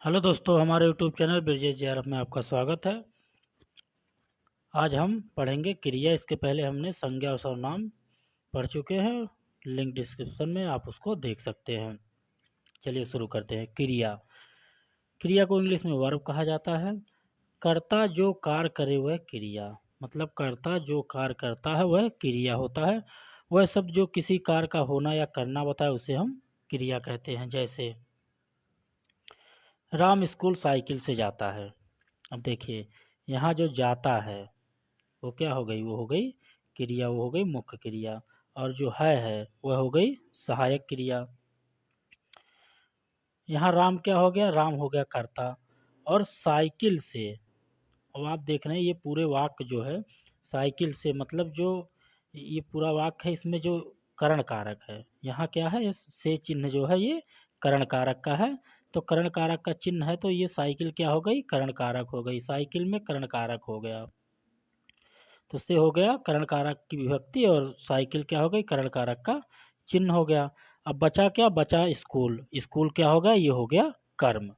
Hello दोस्तों, हमारे YouTube channel Brajesh JRF में आपका स्वागत है। आज हम पढ़ेंगे क्रिया। इसके पहले हमने संज्ञा और सर्वनाम पढ़ चुके हैं। लिंक डिस्क्रिप्शन में आप उसको देख सकते हैं। चलिए शुरू करते हैं। क्रिया क्रिया को इंग्लिश में वर्ब कहा जाता है। कर्ता जो कार्य करे वह क्रिया, मतलब कर्ता जो कार्य करता है वह क्रिया होता है। वह सब जो किसी कार्य का होना या करना बताए उसे हम क्रिया कहते हैं। जैसे राम स्कूल साइकिल से जाता है। अब देखिए, यहाँ जो जाता है वो क्या हो गई, वो हो गई क्रिया, वो हो गई मुख्य क्रिया। और जो है वह हो गई सहायक क्रिया। यहाँ राम क्या हो गया, राम हो गया कर्ता। और साइकिल से, अब आप देख रहे हैं ये पूरे वाक्य जो है साइकिल से, मतलब जो ये पूरा वाक्य है इसमें जो करण कारक है, यहाँ क्या है, इस से चिन्ह जो है ये करण कारक का है। तो करण कारक का चिन्ह है तो ये साइकिल क्या हो गई, करण कारक हो गई। साइकिल में करण कारक हो गया, तो उससे हो गया करण कारक की विभक्ति, और साइकिल क्या हो गई, करण कारक का चिन्ह हो गया। अब बचा क्या, बचा स्कूल। स्कूल क्या हो गया, ये हो गया कर्म।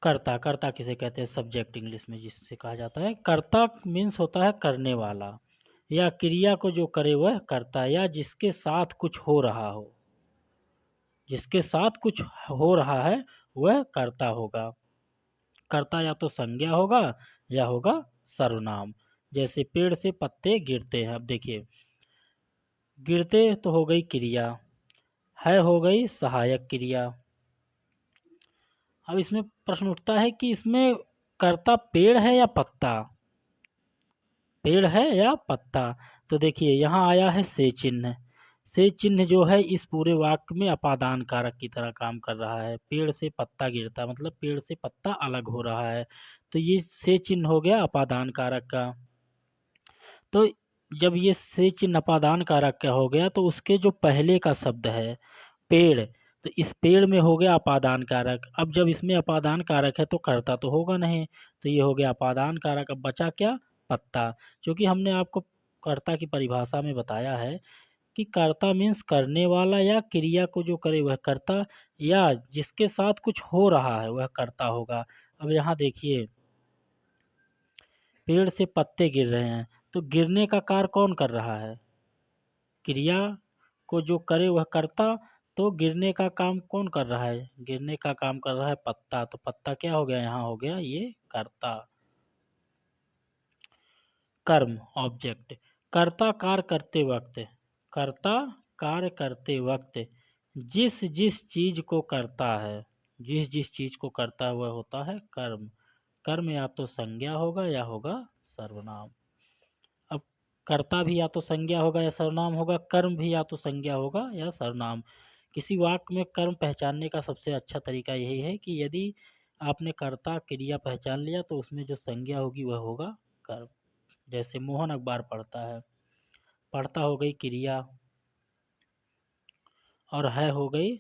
कर्ता, कर्ता किसे कहते हैं, सब्जेक्ट इंग्लिश में जिससे कहा जाता है। कर्ता मीन्स होता है करने वाला, या क्रिया को जो करे वह कर्ता, या जिसके साथ कुछ हो रहा हो। जिसके साथ कुछ हो रहा है वह कर्ता होगा। कर्ता या तो संज्ञा होगा या होगा सर्वनाम। जैसे पेड़ से पत्ते गिरते हैं। अब देखिए, गिरते तो हो गई क्रिया, है हो गई सहायक क्रिया। अब इसमें प्रश्न उठता है कि इसमें कर्ता पेड़ है या पत्ता, पेड़ है या पत्ता। तो देखिए यहाँ आया है से चिन्ह। से चिन्ह जो है इस पूरे वाक्य में अपादान कारक की तरह काम कर रहा है। पेड़ से पत्ता गिरता मतलब पेड़ से पत्ता अलग हो रहा है, तो ये से चिन्ह हो गया अपादान कारक का। तो जब ये से चिन्ह अपादान कारक का हो गया तो उसके जो पहले का शब्द है पेड़, तो इस पेड़ में हो गया अपादान कारक। अब जब इसमें अपादान कारक है तो कर्ता तो होगा नहीं, तो ये हो गया अपादान कारक। अब बचा क्या, पत्ता। क्योंकि हमने आपको कर्ता की परिभाषा में बताया है कि कर्ता मीन्स करने वाला या क्रिया को जो करे वह कर्ता, या जिसके साथ कुछ हो रहा है वह कर्ता होगा। अब यहाँ देखिए, पेड़ से पत्ते गिर रहे हैं, तो गिरने का कार्य कौन कर रहा है, क्रिया को जो करे वह कर्ता। तो गिरने का काम कौन कर रहा है, गिरने का काम कर रहा है पत्ता। तो पत्ता क्या हो गया, यहाँ हो गया ये कर्ता। कर्म ऑब्जेक्ट, कर्ता कार्य करते वक्त, कर्ता कार्य करते वक्त जिस जिस चीज को करता है, जिस जिस चीज को करता है वह होता है कर्म। कर्म या तो संज्ञा होगा या होगा सर्वनाम। अब कर्ता भी या तो संज्ञा होगा या सर्वनाम होगा, कर्म भी या तो संज्ञा होगा या सर्वनाम। किसी वाक्य में कर्म पहचानने का सबसे अच्छा तरीका यही है कि यदि आपने कर्ता क्रिया पहचान लिया तो उसमें जो संज्ञा होगी वह होगा कर्म। जैसे मोहन अखबार पढ़ता है, पढ़ता हो गई क्रिया, और है हो गई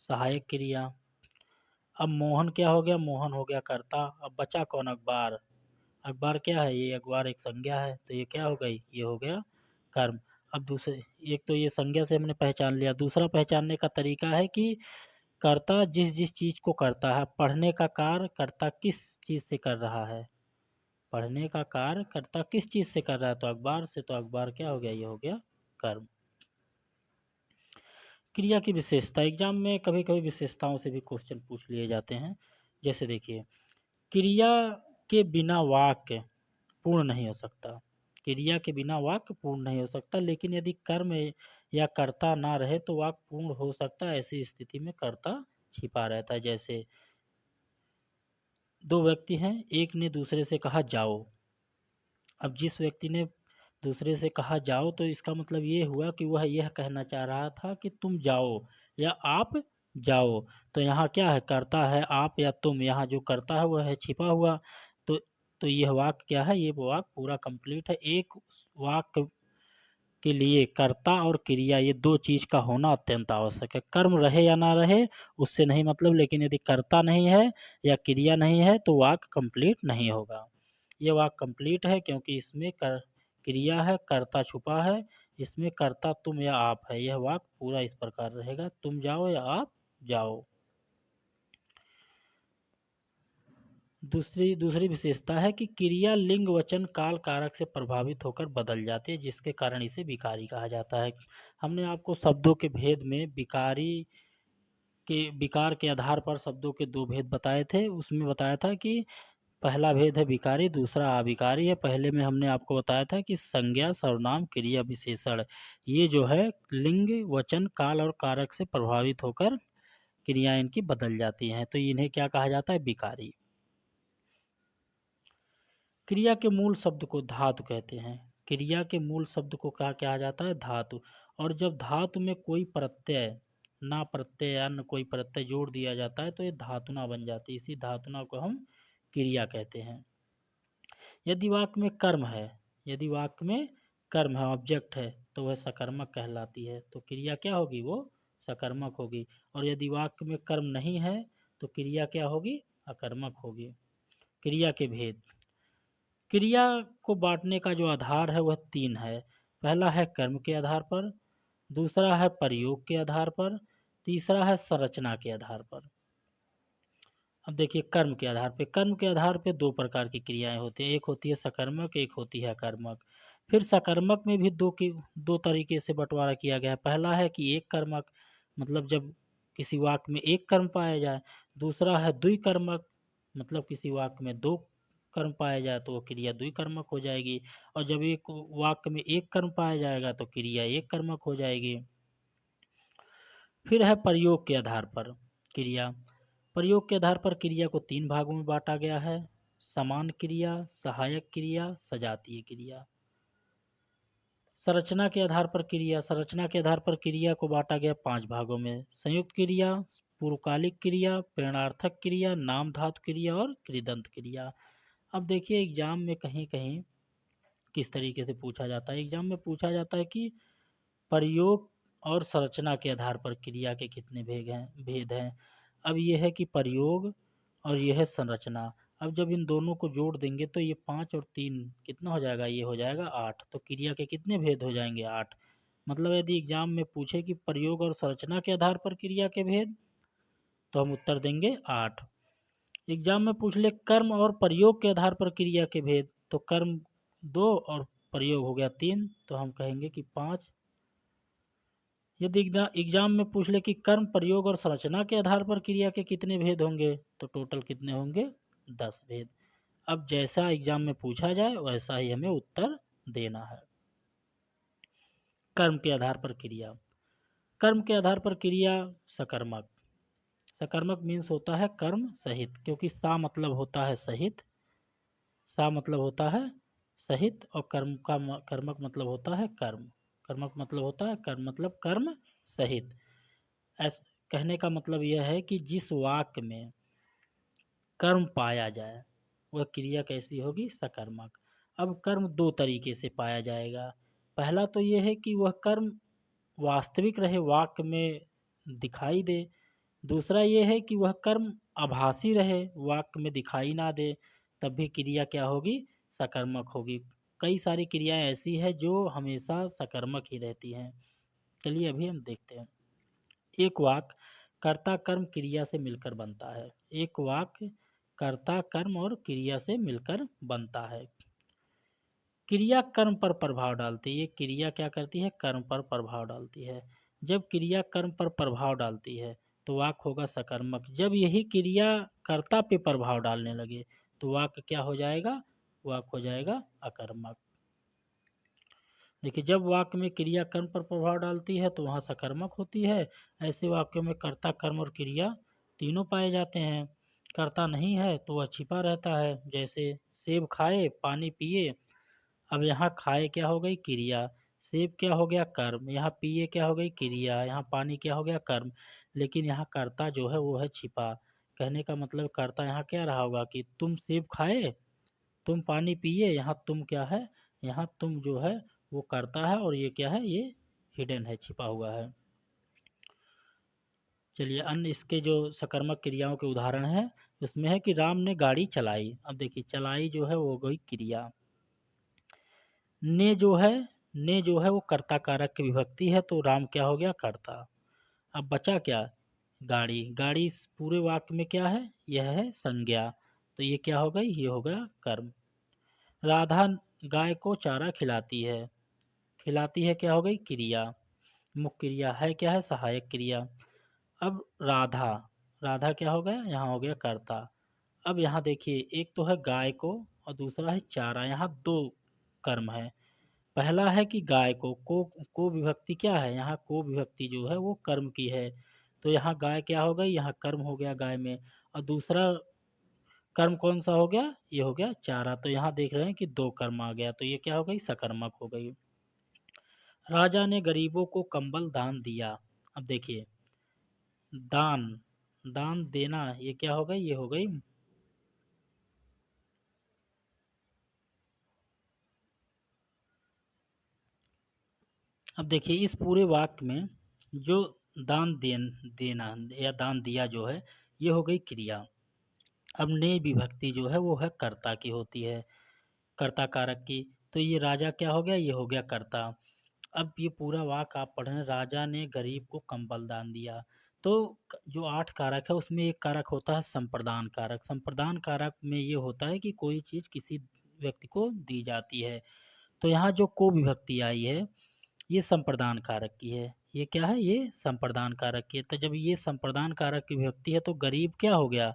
सहायक क्रिया। अब मोहन क्या हो गया, मोहन हो गया कर्ता। अब बचा कौन, अखबार। अखबार क्या है, ये अखबार एक संज्ञा है, तो ये क्या हो गई, ये हो गया कर्म। अब दूसरे, एक तो ये संज्ञा से हमने पहचान लिया। दूसरा पहचानने का तरीका है कि कर्ता जिस जिस चीज को करता है, पढ़ने का कार्य कर्ता किस चीज से कर रहा है, पढ़ने का कार्य कर्ता किस चीज से कर रहा है, तो अखबार से। तो अखबार क्या हो गया, ये हो गया कर्म। क्रिया की विशेषता, एग्जाम में कभी कभी विशेषताओं से भी क्वेश्चन पूछ लिए जाते हैं। जैसे देखिए, क्रिया के बिना वाक्य पूर्ण नहीं हो सकता। क्रिया के बिना वाक्य पूर्ण नहीं हो सकता, लेकिन यदि कर्म या कर्ता ना रहे तो वाक्य पूर्ण हो सकता है। ऐसी स्थिति में कर्ता छिपा रहता है। जैसे दो व्यक्ति हैं, एक ने दूसरे से कहा जाओ। अब जिस व्यक्ति ने दूसरे से कहा जाओ, तो इसका मतलब ये हुआ कि वह यह कहना चाह रहा था कि तुम जाओ या आप जाओ। तो यहाँ क्या है, कर्ता है आप या तुम, यहाँ जो कर्ता है वह है छिपा हुआ। तो तो यह वाक्य क्या है, ये वाक्य पूरा कंप्लीट है। एक वाक्य के लिए कर्ता और क्रिया ये दो चीज का होना अत्यंत आवश्यक है। कर्म रहे या ना रहे उससे नहीं मतलब, लेकिन यदि कर्ता नहीं है या क्रिया नहीं है तो वाक्य कंप्लीट नहीं होगा। ये वाक्य कंप्लीट है क्योंकि इसमें क्रिया है, कर्ता छुपा है, इसमें कर्ता तुम या आप है। यह वाक्य पूरा इस प्रकार रहेगा, तुम जाओ या आप जाओ। दूसरी विशेषता है कि क्रिया लिंग वचन काल कारक से प्रभावित होकर बदल जाती है, जिसके कारण इसे विकारी कहा जाता है। हमने आपको शब्दों के भेद में विकार के आधार पर शब्दों के दो भेद बताए थे। उसमें बताया था कि पहला भेद है विकारी, दूसरा अविकारी है। पहले में हमने आपको बताया था कि संज्ञा, सर्वनाम, क्रिया, विशेषण, ये जो है लिंग वचन काल और कारक से प्रभावित होकर क्रियाएं इनकी बदल जाती हैं, तो इन्हें क्या कहा जाता है? विकारी। क्रिया के मूल शब्द को धातु कहते हैं। क्रिया के मूल शब्द को क्या कहा जाता है? धातु। और जब धातु में कोई प्रत्यय, ना प्रत्यय अन्य कोई प्रत्यय जोड़ दिया जाता है तो ये धातुना बन जाती है। इसी धातुना को हम क्रिया कहते हैं। यदि वाक्य में कर्म है, यदि वाक्य में कर्म है, ऑब्जेक्ट है, तो वह सकर्मक कहलाती है। तो क्रिया क्या होगी? वो सकर्मक होगी। और यदि वाक्य में कर्म नहीं है तो क्रिया क्या होगी? अकर्मक होगी। क्रिया के भेद। क्रिया को बांटने का जो आधार है वह तीन है। पहला है कर्म के आधार पर, दूसरा है प्रयोग के आधार पर, तीसरा है संरचना के आधार पर। अब देखिए कर्म के आधार पे, कर्म के आधार पे दो प्रकार की क्रियाएं होती हैं, एक होती है सकर्मक, एक होती है अकर्मक। फिर सकर्मक में भी दो तरीके से बंटवारा किया गया है। पहला है कि एक कर्मक, मतलब जब किसी वाक्य में एक कर्म पाया जाए। दूसरा है द्विकर्मक, मतलब किसी वाक्य में दो कर्म पाया जाए तो वो क्रिया द्विकर्मक हो जाएगी। और जब एक वाक्य में एक कर्म पाया जाएगा तो क्रिया एक कर्मक हो जाएगी। फिर है प्रयोग के आधार पर क्रिया। प्रयोग के आधार पर क्रिया को तीन भागों में बांटा गया है: समान क्रिया, सहायक क्रिया, सजातीय क्रिया। संरचना के आधार पर क्रिया, संरचना के आधार पर क्रिया को बांटा गया पांच भागों में: संयुक्त क्रिया, पूर्वकालिक क्रिया, प्रेरणार्थक क्रिया, नाम धातु क्रिया और कृदंत क्रिया। अब देखिए एग्जाम में कहीं कहीं किस तरीके से पूछा जाता है। एग्जाम में पूछा जाता है कि प्रयोग और संरचना के आधार पर क्रिया के कितने भेद हैं। अब ये है कि प्रयोग और ये है संरचना। अब जब इन दोनों को जोड़ देंगे तो ये 5 और 3 कितना हो जाएगा? ये हो जाएगा 8। तो क्रिया के कितने भेद हो जाएंगे? 8। मतलब यदि एग्जाम में पूछे कि प्रयोग और संरचना के आधार पर क्रिया के भेद, तो हम उत्तर देंगे 8। एग्जाम में पूछ ले कर्म और प्रयोग के आधार पर क्रिया के भेद, तो कर्म 2 और प्रयोग हो गया 3, तो हम कहेंगे कि 5। यदि एग्जाम में पूछ ले कि कर्म, प्रयोग और संरचना के आधार पर क्रिया के कितने भेद होंगे, तो टोटल कितने होंगे? 10 भेद। अब जैसा एग्जाम में पूछा जाए वैसा ही हमें उत्तर देना है। कर्म के आधार पर क्रिया। कर्म के आधार पर क्रिया सकर्मक। सकर्मक मीन्स होता है कर्म सहित, क्योंकि सा मतलब होता है सहित, सा मतलब होता है सहित, और कर्मक मतलब होता है कर्म। कर्मक मतलब होता है कर्म, मतलब कर्म सहित। ऐसा कहने का मतलब यह है कि जिस वाक्य में कर्म पाया जाए वह क्रिया कैसी होगी? सकर्मक। अब कर्म दो तरीके से पाया जाएगा। पहला तो यह है कि वह कर्म वास्तविक रहे, वाक्य में दिखाई दे। दूसरा यह है कि वह कर्म आभासी रहे, वाक्य में दिखाई ना दे, तब भी क्रिया क्या होगी? सकर्मक होगी। कई सारी क्रियाएं ऐसी है जो हमेशा सकर्मक ही रहती हैं। चलिए अभी हम देखते हैं। एक वाक्य कर्ता कर्म क्रिया से मिलकर बनता है। एक वाक्य कर्ता कर्म और क्रिया से मिलकर बनता है। क्रिया कर्म पर प्रभाव डालती है। ये क्रिया क्या करती है? कर्म पर प्रभाव डालती है। जब क्रिया कर्म पर प्रभाव डालती है तो वाक्य होगा सकर्मक। जब यही क्रिया कर्ता पे प्रभाव डालने लगे तो वाक्य क्या हो जाएगा? वाक्य हो जाएगा अकर्मक। देखिए जब वाक्य में क्रिया कर्म पर प्रभाव डालती है तो वहाँ सकर्मक होती है। ऐसे वाक्यों में कर्ता कर्म और क्रिया तीनों पाए जाते हैं। कर्ता नहीं है तो वह छिपा रहता है, जैसे सेब खाए पानी पिए। अब यहाँ खाए क्या हो गई? क्रिया। सेब क्या हो गया? कर्म। यहाँ पिए क्या हो गई? क्रिया। यहाँ पानी क्या हो गया? कर्म। लेकिन यहाँ कर्ता जो है वो है छिपा। कहने का मतलब कर्ता यहाँ क्या रहा होगा कि तुम सेब खाए, तुम पानी पिए। यहाँ तुम क्या है? यहाँ तुम जो है वो कर्ता है, और ये क्या है? ये हिडन है, छिपा हुआ है। चलिए अन्य इसके जो सकर्मक क्रियाओं के उदाहरण हैं उसमें है कि राम ने गाड़ी चलाई। अब देखिए चलाई जो है वो गई क्रिया। ने जो है ने जो है वो कर्ता कारक की विभक्ति है, तो राम क्या हो गया, कर्ता। अब बचा क्या, गाड़ी। गाड़ी इस पूरे वाक्य में क्या है, यह है संज्ञा, तो ये क्या हो गई, ये हो गया कर्म। राधा गाय को चारा खिलाती है। खिलाती है क्या हो गई, क्रिया। मुख्य क्रिया है क्या है, सहायक क्रिया। अब राधा, राधा क्या हो गया, यहाँ हो गया कर्ता। अब यहाँ देखिए, एक तो है गाय को और दूसरा है चारा, यहाँ दो कर्म है। पहला है कि गाय को विभक्ति क्या है, यहाँ को विभक्ति जो है वो कर्म की है, तो यहाँ गाय क्या हो गई, यहाँ कर्म हो गया गाय में। और दूसरा कर्म कौन सा हो गया, ये हो गया चारा, तो यहाँ देख रहे हैं कि दो कर्म आ गया, तो ये क्या हो गई, सकर्मक हो गई। राजा ने गरीबों को कंबल दान दिया। अब देखिए, दान, दान देना, ये क्या हो गई, ये हो गई। अब देखिए इस पूरे वाक्य में जो देना या दान दिया जो है, ये हो गई क्रिया। अब ने विभक्ति जो है वो है कर्ता की होती है, कर्ता कारक की, तो ये राजा क्या हो गया, ये हो गया कर्ता। अब ये पूरा वाक्य आप पढ़ रहे हैं, राजा ने गरीब को कंबल दान दिया, तो जो 8 कारक है उसमें एक कारक होता है संप्रदान कारक। संप्रदान कारक में ये होता है कि कोई चीज़ किसी व्यक्ति को दी जाती है, तो यहाँ जो को विभक्ति आई है ये संप्रदान कारक की है। ये क्या है, ये संप्रदान कारक की है, तो जब ये संप्रदान कारक की विभक्ति है तो गरीब क्या हो गया,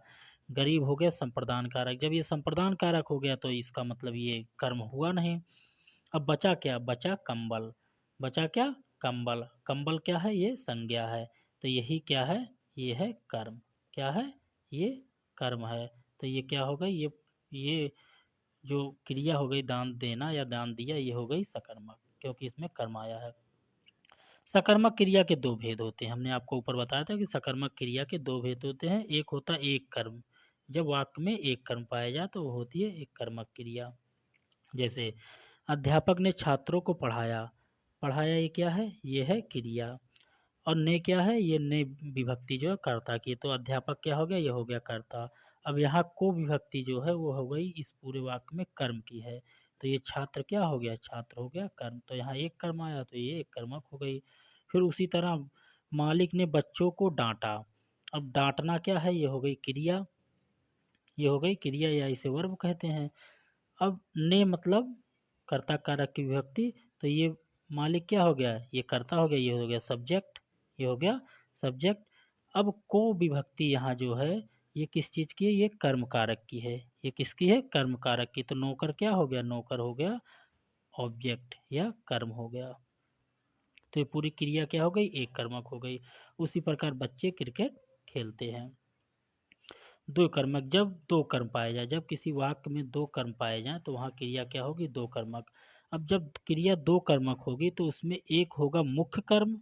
गरीब हो गया संप्रदान कारक। जब ये संप्रदान कारक हो गया तो इसका मतलब ये कर्म हुआ नहीं। अब बचा क्या, बचा कंबल। बचा क्या, कंबल। कंबल क्या है, ये संज्ञा है, तो यही क्या है, ये है कर्म। क्या है, ये कर्म है, तो ये क्या हो गई, ये जो क्रिया हो गई दान देना या दान दिया, ये हो गई सकर्मक, क्योंकि इसमें कर्म आया है। सकर्मक क्रिया के दो भेद होते हैं, हमने आपको ऊपर बताया था कि सकर्मक क्रिया के दो भेद होते हैं। एक होता है एक कर्म, जब वाक्य में एक कर्म पाया जाए तो वो होती है एक कर्मक क्रिया। जैसे अध्यापक ने छात्रों को पढ़ाया। पढ़ाया ये क्या है, ये है क्रिया। और ने क्या है, ये ने विभक्ति जो है कर्ता की, तो अध्यापक क्या हो गया, ये हो गया कर्ता। अब यहाँ को विभक्ति जो है वो हो गई इस पूरे वाक्य में कर्म की है, तो ये छात्र क्या हो गया, छात्र हो गया कर्म, तो यहाँ एक कर्म आया तो ये एक कर्मक हो गई। फिर उसी तरह मालिक ने बच्चों को डांटा। अब डांटना क्या है, ये हो गई क्रिया, ये हो गई क्रिया या इसे वर्ब कहते हैं। अब ने मतलब कर्ता कारक की विभक्ति, तो ये मालिक क्या हो गया, ये कर्ता हो गया, ये हो गया सब्जेक्ट, ये हो गया सब्जेक्ट। अब को विभक्ति यहाँ जो है ये किस चीज़ की है, ये कर्म कारक की है। ये किसकी है, कर्म कारक की, तो नौकर क्या हो गया, नौकर हो गया ऑब्जेक्ट या कर्म हो गया, तो ये पूरी क्रिया क्या हो गई, एक कर्मक हो गई। उसी प्रकार बच्चे क्रिकेट खेलते हैं। दो कर्मक, जब दो कर्म पाए जाए, जब किसी वाक्य में दो कर्म पाए जाएं तो वहाँ क्रिया क्या होगी, दो कर्मक। अब जब क्रिया दो कर्मक होगी तो उसमें एक होगा मुख्य कर्म,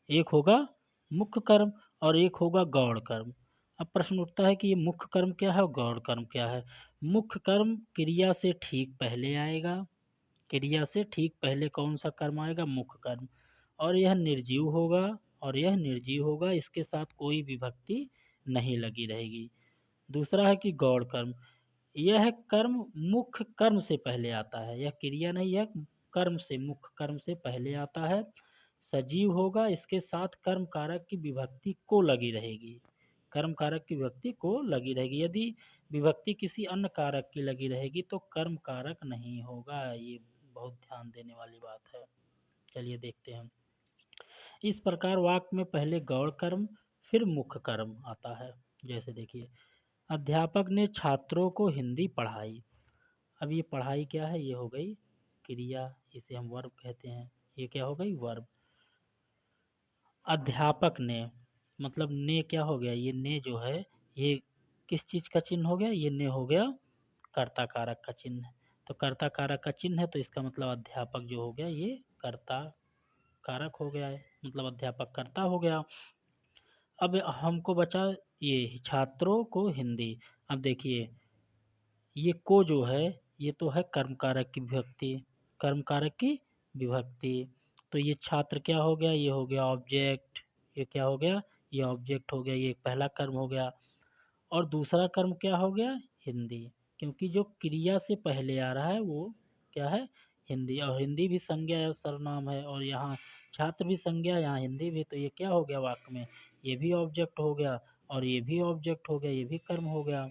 एक होगा मुख्य कर्म और एक होगा गौण कर्म। अब प्रश्न उठता है कि ये मुख्य कर्म क्या है और गौण कर्म क्या है। मुख्य कर्म क्रिया से ठीक पहले आएगा, क्रिया से ठीक पहले कौन सा कर्म आएगा, मुख्य कर्म, और यह निर्जीव होगा, और यह निर्जीव होगा, इसके साथ कोई विभक्ति नहीं लगी रहेगी। दूसरा है कि गौण कर्म, यह कर्म मुख्य कर्म से पहले आता है, यह क्रिया नहीं, यह कर्म से, मुख्य कर्म से पहले आता है। सजीव होगा, इसके साथ कर्म कारक की विभक्ति को लगी रहेगी, कर्म कारक की विभक्ति को लगी रहेगी। यदि विभक्ति किसी अन्य कारक की लगी रहेगी तो कर्म कारक नहीं होगा, ये बहुत ध्यान देने वाली बात है। चलिए देखते हैं। इस प्रकार वाक्य में पहले गौण कर्म फिर मुख्य कर्म आता है। जैसे देखिए, अध्यापक ने छात्रों को हिंदी पढ़ाई। अब ये पढ़ाई क्या है, ये हो गई क्रिया, इसे हम वर्ब कहते हैं, ये क्या हो गई, वर्ब। अध्यापक ने मतलब ने क्या हो गया, ये ने जो है ये किस चीज़ का चिन्ह हो गया, ये ने हो गया कर्ता कारक का चिन्ह। तो कर्ता कारक का चिन्ह है तो इसका मतलब अध्यापक जो हो गया ये कर्ता कारक हो गया है, मतलब अध्यापक कर्ता हो गया। अब हमको बचा ये छात्रों को हिंदी। अब देखिए ये को जो है ये तो है कर्म कारक की विभक्ति, कर्म कारक की विभक्ति, तो ये छात्र क्या हो गया, ये हो गया ऑब्जेक्ट, ये क्या हो गया, ये ऑब्जेक्ट हो गया, ये पहला कर्म हो गया। और दूसरा कर्म क्या हो गया, हिंदी, क्योंकि जो क्रिया से पहले आ रहा है वो क्या है, हिंदी, और हिंदी भी संज्ञा या सर्वनाम है, और यहाँ छात्र भी संज्ञा, यहाँ हिंदी भी, तो ये क्या हो गया वाक्य में, ये भी ऑब्जेक्ट हो गया और ये भी ऑब्जेक्ट हो गया, ये भी कर्म हो गया।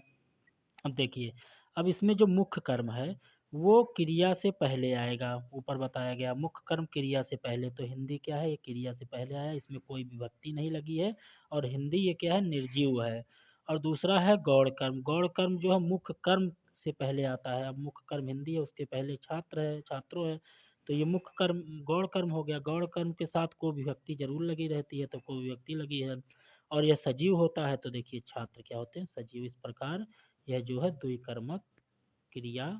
अब देखिए, अब इसमें जो मुख्य कर्म है वो क्रिया से पहले आएगा, ऊपर बताया गया मुख्य कर्म क्रिया से पहले, तो हिंदी क्या है, ये क्रिया से पहले आया, इसमें कोई विभक्ति नहीं लगी है, और हिंदी ये क्या है, निर्जीव है। और दूसरा है गौड़ कर्म, गौड़ कर्म जो है मुख्य कर्म से पहले आता है, अब मुख्य कर्म हिंदी है, उसके पहले छात्र है, छात्रों है, तो ये मुख्य कर्म गौड़ कर्म हो गया। गौड़ कर्म के साथ को विभक्ति जरूर लगी रहती है, तो को विभक्ति लगी है, और यह सजीव होता है, तो देखिए छात्र क्या होते हैं, सजीव। इस प्रकार यह जो है द्विकर्मक क्रिया,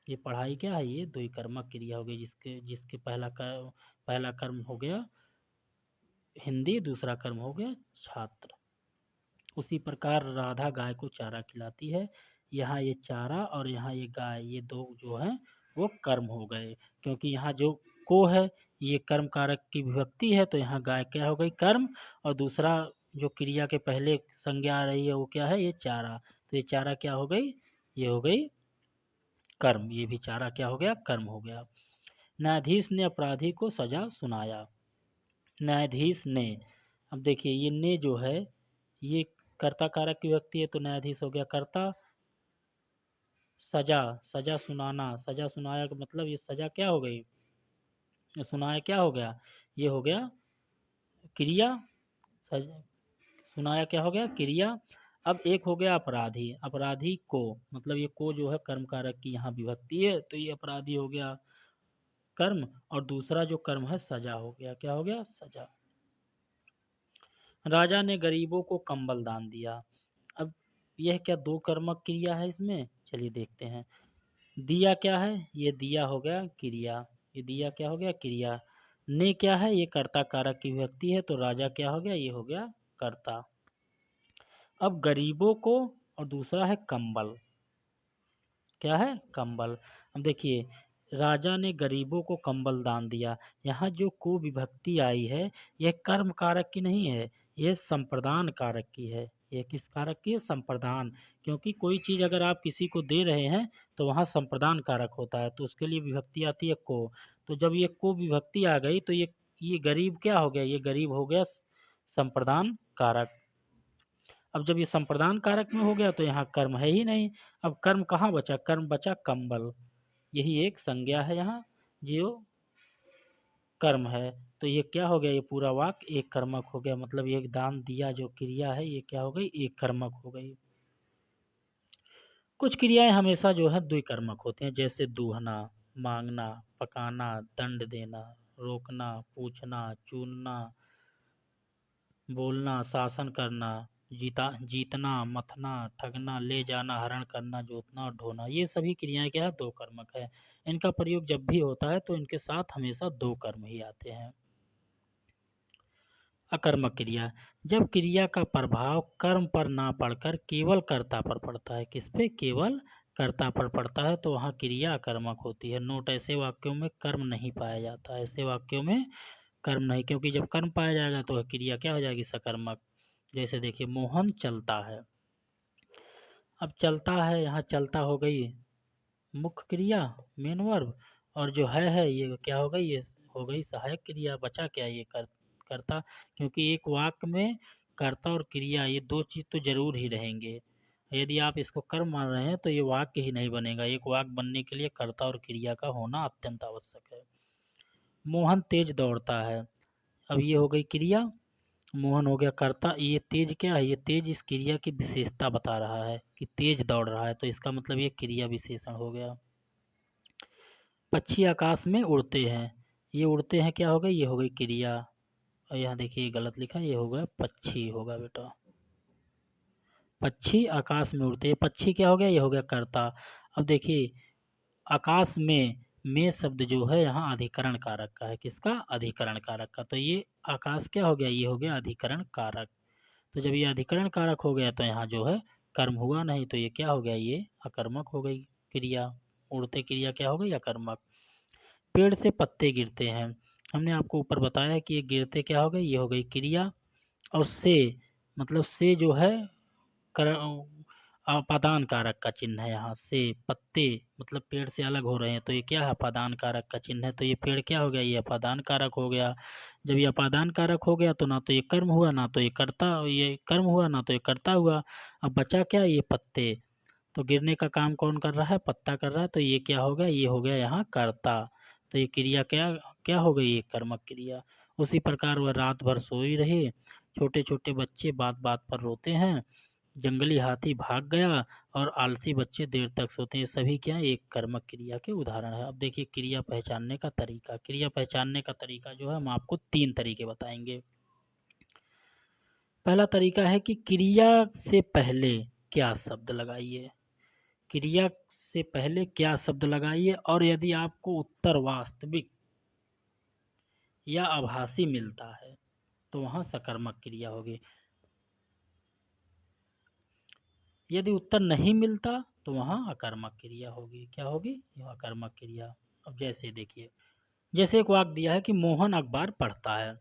ये पढ़ाई क्या है, ये द्विकर्मक क्रिया हो गई, जिसके जिसके पहला कर्म हो गया हिंदी, दूसरा कर्म हो गया छात्र। उसी प्रकार राधा गाय को चारा खिलाती है, यहाँ ये चारा और यहाँ ये गाय, ये दो जो हैं वो कर्म हो गए, क्योंकि यहाँ जो को है ये कर्म कारक की विभक्ति है, तो यहाँ गाय क्या हो गई, कर्म, और दूसरा जो क्रिया के पहले संज्ञा आ रही है वो क्या है, ये चारा, तो ये चारा क्या हो गई, ये हो गई कर्म, ये भी चारा क्या हो गया, कर्म हो गया। न्यायाधीश ने अपराधी को सजा सुनाया, न्यायाधीश ने, अब देखिए ये ने जो है ये कर्ता कारक की व्यक्ति है, तो न्यायाधीश हो गया कर्ता। सजा, सजा सुनाना, सजा सुनाया का मतलब ये सजा क्या हो गई, सुनाया क्या हो गया, ये हो गया क्रिया, सजा सुनाया क्या हो गया, क्रिया। अब एक हो गया अपराधी, अपराधी को, मतलब ये को जो है कर्म कारक की यहाँ विभक्ति है, तो ये अपराधी हो गया कर्म, और दूसरा जो कर्म है सजा हो गया, क्या हो गया, सजा। राजा ने गरीबों को कंबल दान दिया, अब यह क्या दो कर्मक क्रिया है इसमें, चलिए देखते हैं। दिया क्या है, ये दिया हो गया क्रिया, ये दिया क्या हो गया, क्रिया। ने क्या है, ये कर्ता कारक की व्यक्ति है, तो राजा क्या हो गया, ये हो गया कर्ता। अब गरीबों को, और दूसरा है कंबल, क्या है, कंबल। अब देखिए राजा ने गरीबों को कंबल दान दिया, यहाँ जो को विभक्ति आई है यह कर्म कारक की नहीं है, यह संप्रदान कारक की है। यह किस कारक की है, संप्रदान, क्योंकि कोई चीज़ अगर आप किसी को दे रहे हैं तो वहाँ संप्रदान कारक होता है, तो उसके लिए विभक्ति आती है को, तो जब ये को विभक्ति आ गई तो ये गरीब क्या हो गया, ये गरीब हो गया संप्रदान कारक। अब जब ये संप्रदान कारक में हो गया तो यहाँ कर्म है ही नहीं, अब कर्म कहाँ बचा, कर्म बचा कंबल, यही एक संज्ञा है यहाँ जो कर्म है, तो ये क्या हो गया, ये पूरा वाक्य एक कर्मक हो गया, मतलब एक दान दिया जो क्रिया है ये क्या हो गई, एक कर्मक हो गई। कुछ क्रियाएं हमेशा जो है द्विकर्मक होती हैं, जैसे दूहना, मांगना, पकाना, दंड देना, रोकना, पूछना, चूनना, बोलना, शासन करना, जीतना, मथना, ठगना, ले जाना, हरण करना, जोतना और ढोना, ये सभी क्रियाएं क्या है, दो कर्मक है। इनका प्रयोग जब भी होता है तो इनके साथ हमेशा दो कर्म ही आते हैं। अकर्मक क्रिया, जब क्रिया का प्रभाव कर्म पर ना पड़कर केवल कर्ता पर पड़ता है, किस पे, केवल कर्ता पर पड़ता है, तो वहाँ क्रिया अकर्मक होती है। नोट, ऐसे वाक्यों में कर्म नहीं पाया जाता है, ऐसे वाक्यों में कर्म नहीं, क्योंकि जब कर्म पाया जाएगा तो क्रिया क्या हो जाएगी, सकर्मक। जैसे देखिए मोहन चलता है, अब चलता है, यहाँ चलता हो गई मुख्य क्रिया मेन वर्ब, और जो है ये क्या हो गई, ये हो गई सहायक क्रिया, बचा क्या, ये कर्ता, क्योंकि एक वाक्य में कर्ता और क्रिया ये दो चीज़ तो जरूर ही रहेंगे। यदि आप इसको कर्म मान रहे हैं तो ये वाक्य ही नहीं बनेगा, एक वाक्य बनने के लिए कर्ता और क्रिया का होना अत्यंत आवश्यक है। मोहन तेज दौड़ता है, अब ये हो गई क्रिया, मोहन हो गया कर्ता, ये तेज क्या है, ये तेज इस क्रिया की विशेषता बता रहा है कि तेज दौड़ रहा है, तो इसका मतलब ये क्रिया विशेषण हो गया। पक्षी आकाश में उड़ते हैं, ये उड़ते हैं क्या हो गई, ये हो गई क्रिया, और यहाँ देखिए गलत लिखा, ये हो गया पक्षी होगा बेटा, पक्षी आकाश में उड़ते हैं, पक्षी क्या हो गया, ये हो गया कर्ता। अब देखिए आकाश में शब्द जो है यहाँ अधिकरण कारक का है, किसका, अधिकरण कारक का, तो ये आकाश क्या हो गया, ये हो गया अधिकरण कारक, तो जब ये अधिकरण कारक हो गया तो यहाँ जो है कर्म हुआ नहीं, तो ये क्या हो गया, ये अकर्मक हो गई क्रिया, उड़ते क्रिया क्या हो गई, अकर्मक। पेड़ से पत्ते गिरते हैं, हमने आपको ऊपर बताया कि ये गिरते क्या हो गई, ये हो गई क्रिया, और से मतलब से जो है कर अपादान कारक का चिन्ह है। यहाँ से पत्ते मतलब पेड़ से अलग हो रहे हैं, तो ये क्या है, अपादान कारक का चिन्ह है। तो ये पेड़ क्या हो गया, ये अपादान कारक हो गया। जब ये अपादान कारक हो गया तो ना तो ये कर्म हुआ, ना तो ये कर्ता, ये कर्म हुआ ना तो ये कर्ता हुआ। अब बचा क्या, ये पत्ते। तो गिरने का काम कौन कर रहा है, पत्ता कर रहा है। तो ये क्या हो गया, ये हो गया यहाँ कर्ता। तो ये क्रिया क्या क्या हो गई, ये कर्मक क्रिया। उसी प्रकार वह रात भर सोई रही। छोटे छोटे बच्चे बात बात पर रोते हैं। जंगली हाथी भाग गया और आलसी बच्चे देर तक सोते हैं। सभी क्या है, एक कर्मक क्रिया के उदाहरण है। अब देखिए क्रिया पहचानने का तरीका। क्रिया पहचानने का तरीका जो है हम आपको 3 तरीके बताएंगे। पहला तरीका है कि क्रिया से पहले क्या शब्द लगाइए। क्रिया से पहले क्या शब्द लगाइए, और यदि आपको उत्तर वास्तविक या आभासी मिलता है तो वहाँ सकर्मक क्रिया होगी। यदि उत्तर नहीं मिलता तो वहाँ अकर्मक क्रिया होगी। क्या होगी, यह अकर्मक क्रिया। अब जैसे देखिए, जैसे एक वाक्य दिया है कि मोहन अखबार पढ़ता है।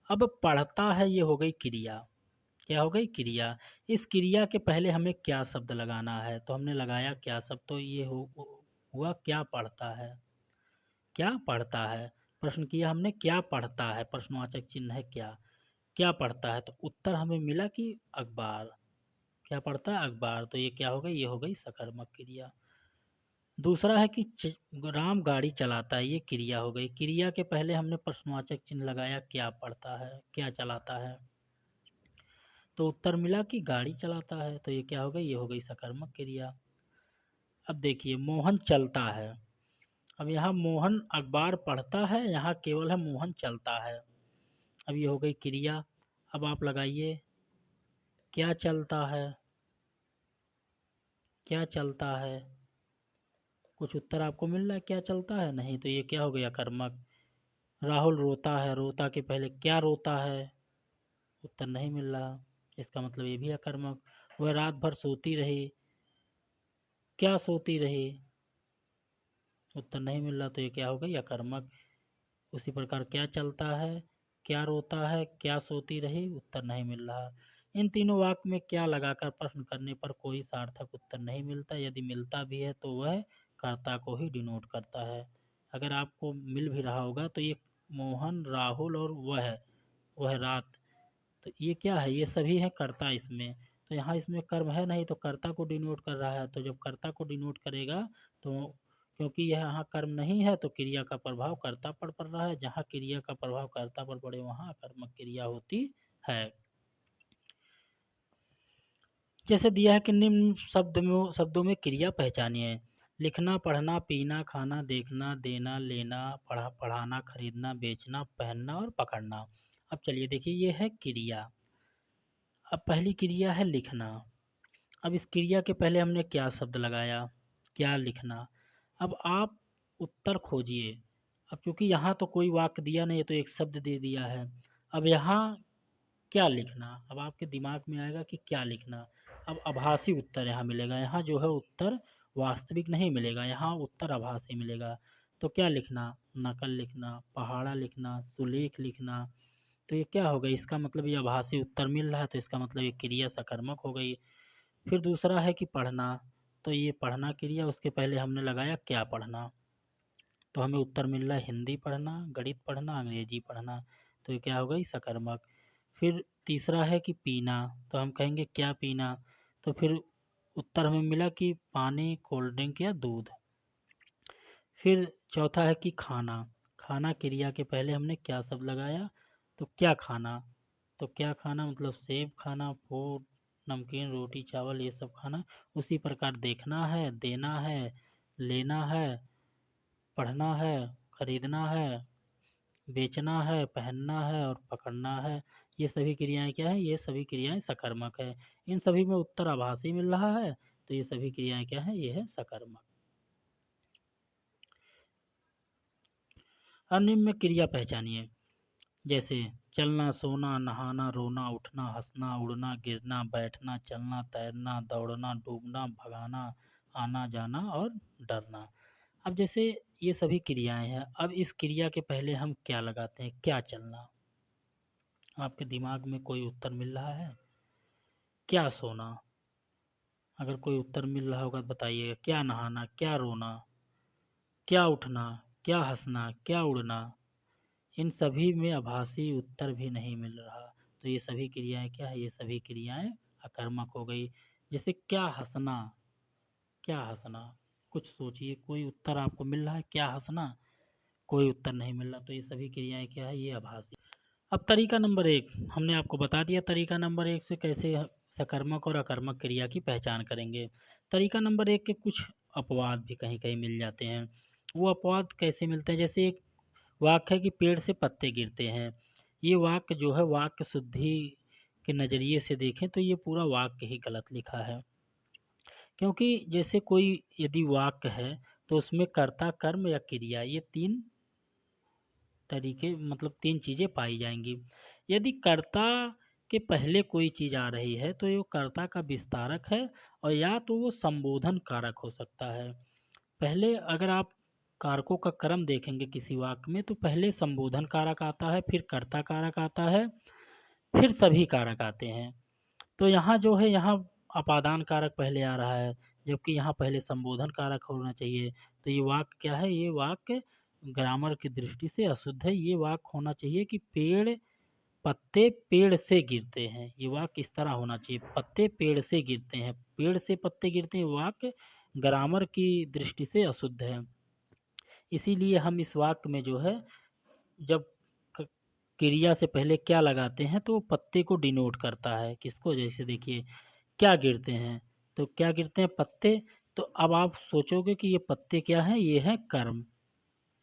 अब पढ़ता है ये हो गई क्रिया। क्या हो गई, क्रिया। इस क्रिया के पहले हमें क्या शब्द लगाना है, तो हमने लगाया क्या शब्द, तो ये हुआ क्या पढ़ता है। क्या पढ़ता है, प्रश्न किया हमने क्या पढ़ता है, प्रश्नवाचक चिन्ह है क्या। क्या पढ़ता है, तो उत्तर हमें मिला कि अखबार। क्या पढ़ता है, अखबार। तो ये क्या हो गई, ये हो गई सकर्मक क्रिया। दूसरा है कि राम गाड़ी चलाता है, ये क्रिया हो गई। क्रिया के पहले हमने प्रश्नवाचक चिन्ह लगाया क्या पढ़ता है, क्या चलाता है। तो उत्तर मिला कि गाड़ी चलाता है। तो ये क्या हो गई, ये हो गई सकर्मक क्रिया। अब देखिए मोहन चलता है। अब यहाँ मोहन अखबार पढ़ता है, यहाँ केवल है मोहन चलता है। अब ये हो गई क्रिया। अब आप लगाइए क्या चलता है, क्या चलता है। कुछ उत्तर आपको मिल रहा है, क्या चलता है, नहीं। तो ये क्या हो गया, कर्मक। राहुल रोता है, रोता के पहले क्या रोता है, उत्तर नहीं मिल रहा, इसका मतलब ये भी अकर्मक। वह रात भर सोती रही, क्या सोती रही, उत्तर नहीं मिल रहा, तो ये क्या हो गई, अकर्मक। उसी प्रकार क्या चलता है, क्या रोता है, क्या सोती रही, उत्तर नहीं मिल रहा। इन तीनों वाक्य में क्या लगाकर प्रश्न करने पर कोई सार्थक उत्तर नहीं मिलता। यदि मिलता भी है तो वह कर्ता को ही डिनोट करता है। अगर आपको मिल भी रहा होगा तो ये मोहन, राहुल और वह रात, तो ये क्या है, ये सभी है कर्ता इसमें। तो यहाँ इसमें कर्म है नहीं, तो कर्ता को डिनोट कर रहा है। तो जब कर्ता को डिनोट करेगा तो क्योंकि यह यहाँ कर्म नहीं है तो क्रिया का प्रभाव कर्ता पर पड़ रहा है। जहाँ क्रिया का प्रभाव कर्ता पर पड़े वहाँ कर्मक क्रिया होती है। जैसे दिया है कि निम्न शब्दों में क्रिया पहचानिए। लिखना, पढ़ना, पीना, खाना, देखना, देना, लेना, पढ़ाना, खरीदना, बेचना, पहनना और पकड़ना। अब चलिए देखिए ये है क्रिया। अब पहली क्रिया है लिखना। अब इस क्रिया के पहले हमने क्या शब्द लगाया, क्या लिखना। अब आप उत्तर खोजिए। अब क्योंकि यहाँ तो कोई वाक्य दिया नहीं है तो एक शब्द दे दिया है। अब यहाँ क्या लिखना, अब आपके दिमाग में आएगा कि क्या लिखना। अब आभासी उत्तर यहाँ मिलेगा, यहाँ जो है उत्तर वास्तविक नहीं मिलेगा, यहाँ उत्तर आभासी मिलेगा। तो क्या लिखना, नकल लिखना, पहाड़ा लिखना, सुलेख लिखना। तो ये क्या होगा, इसका मतलब ये आभासी उत्तर मिल रहा है, तो इसका मतलब ये क्रिया सकर्मक हो गई। फिर दूसरा है कि पढ़ना। तो ये पढ़ना क्रिया, उसके पहले हमने लगाया क्या पढ़ना। तो हमें उत्तर मिल रहा है हिंदी पढ़ना, गणित पढ़ना, अंग्रेजी पढ़ना। तो ये क्या हो गई, सकर्मक। फिर तीसरा है कि पीना। तो हम कहेंगे क्या पीना। तो फिर उत्तर हमें मिला कि पानी, कोल्ड ड्रिंक या दूध। फिर चौथा है कि खाना। खाना क्रिया के पहले हमने क्या शब्द लगाया, तो क्या खाना। तो क्या खाना मतलब सेब खाना, फूड, नमकीन, रोटी, चावल, ये सब खाना। उसी प्रकार देखना है, देना है, लेना है, पढ़ना है, खरीदना है, बेचना है, पहनना है और पकड़ना है। ये सभी क्रियाएं क्या है, ये सभी क्रियाएं सकर्मक है। इन सभी में उत्तर आभासी मिल रहा है, तो ये सभी क्रियाएं क्या है, ये है सकर्मक। अब निम्न में क्रिया पहचानिए। जैसे चलना, सोना, नहाना, रोना, उठना, हंसना, उड़ना, गिरना, बैठना, चलना, तैरना, दौड़ना, डूबना, भगाना, आना जाना और डरना। अब जैसे ये सभी क्रियाएं हैं, अब इस क्रिया के पहले हम क्या लगाते हैं, क्या चलना। आपके दिमाग में कोई उत्तर मिल रहा है, क्या सोना। अगर कोई उत्तर मिल रहा होगा तो बताइएगा। क्या नहाना, क्या रोना, क्या उठना, क्या हंसना, क्या उड़ना। इन सभी में आभासी उत्तर भी नहीं मिल रहा। तो ये सभी क्रियाएं क्या है, ये सभी क्रियाएं अकर्मक हो गई। जैसे क्या हंसना, क्या हंसना, कुछ सोचिए, कोई उत्तर आपको मिल रहा है क्या हंसना, कोई उत्तर नहीं मिल रहा। तो ये सभी क्रियाएं क्या है, ये आभासी। अब तरीका नंबर 1 हमने आपको बता दिया। तरीका नंबर 1 से कैसे सकर्मक और अकर्मक क्रिया की पहचान करेंगे। तरीका नंबर 1 के कुछ अपवाद भी कहीं कहीं मिल जाते हैं। वो अपवाद कैसे मिलते हैं, जैसे एक वाक्य है कि पेड़ से पत्ते गिरते हैं। ये वाक्य जो है, वाक्य शुद्धि के नज़रिए से देखें तो ये पूरा वाक्य ही गलत लिखा है। क्योंकि जैसे कोई यदि वाक्य है तो उसमें कर्ता, कर्म या क्रिया, ये 3 तरीके, मतलब 3 चीज़ें पाई जाएंगी। यदि कर्ता के पहले कोई चीज़ आ रही है तो ये कर्ता का विस्तारक है, और या तो वो संबोधन कारक हो सकता है। पहले अगर आप कारकों का क्रम देखेंगे किसी वाक्य में, तो पहले संबोधन कारक आता है, फिर कर्ता कारक आता है, फिर सभी कारक आते हैं। तो यहाँ जो है, यहाँ अपादान कारक पहले आ रहा है, जबकि यहाँ पहले संबोधन कारक होना चाहिए। तो ये वाक्य क्या है, ये वाक्य ग्रामर की दृष्टि से अशुद्ध है। ये वाक्य होना चाहिए कि पेड़ पत्ते पेड़ से गिरते हैं। ये वाक्य इस तरह होना चाहिए, पत्ते पेड़ से गिरते हैं, पेड़ से पत्ते गिरते हैं। वाक्य ग्रामर की दृष्टि से अशुद्ध है। इसीलिए हम इस वाक्य में जो है, जब क्रिया से पहले क्या लगाते हैं तो वो पत्ते को डिनोट करता है। किसको, जैसे देखिए क्या गिरते हैं, तो क्या गिरते हैं, पत्ते। तो अब आप सोचोगे कि ये पत्ते क्या हैं, ये है कर्म।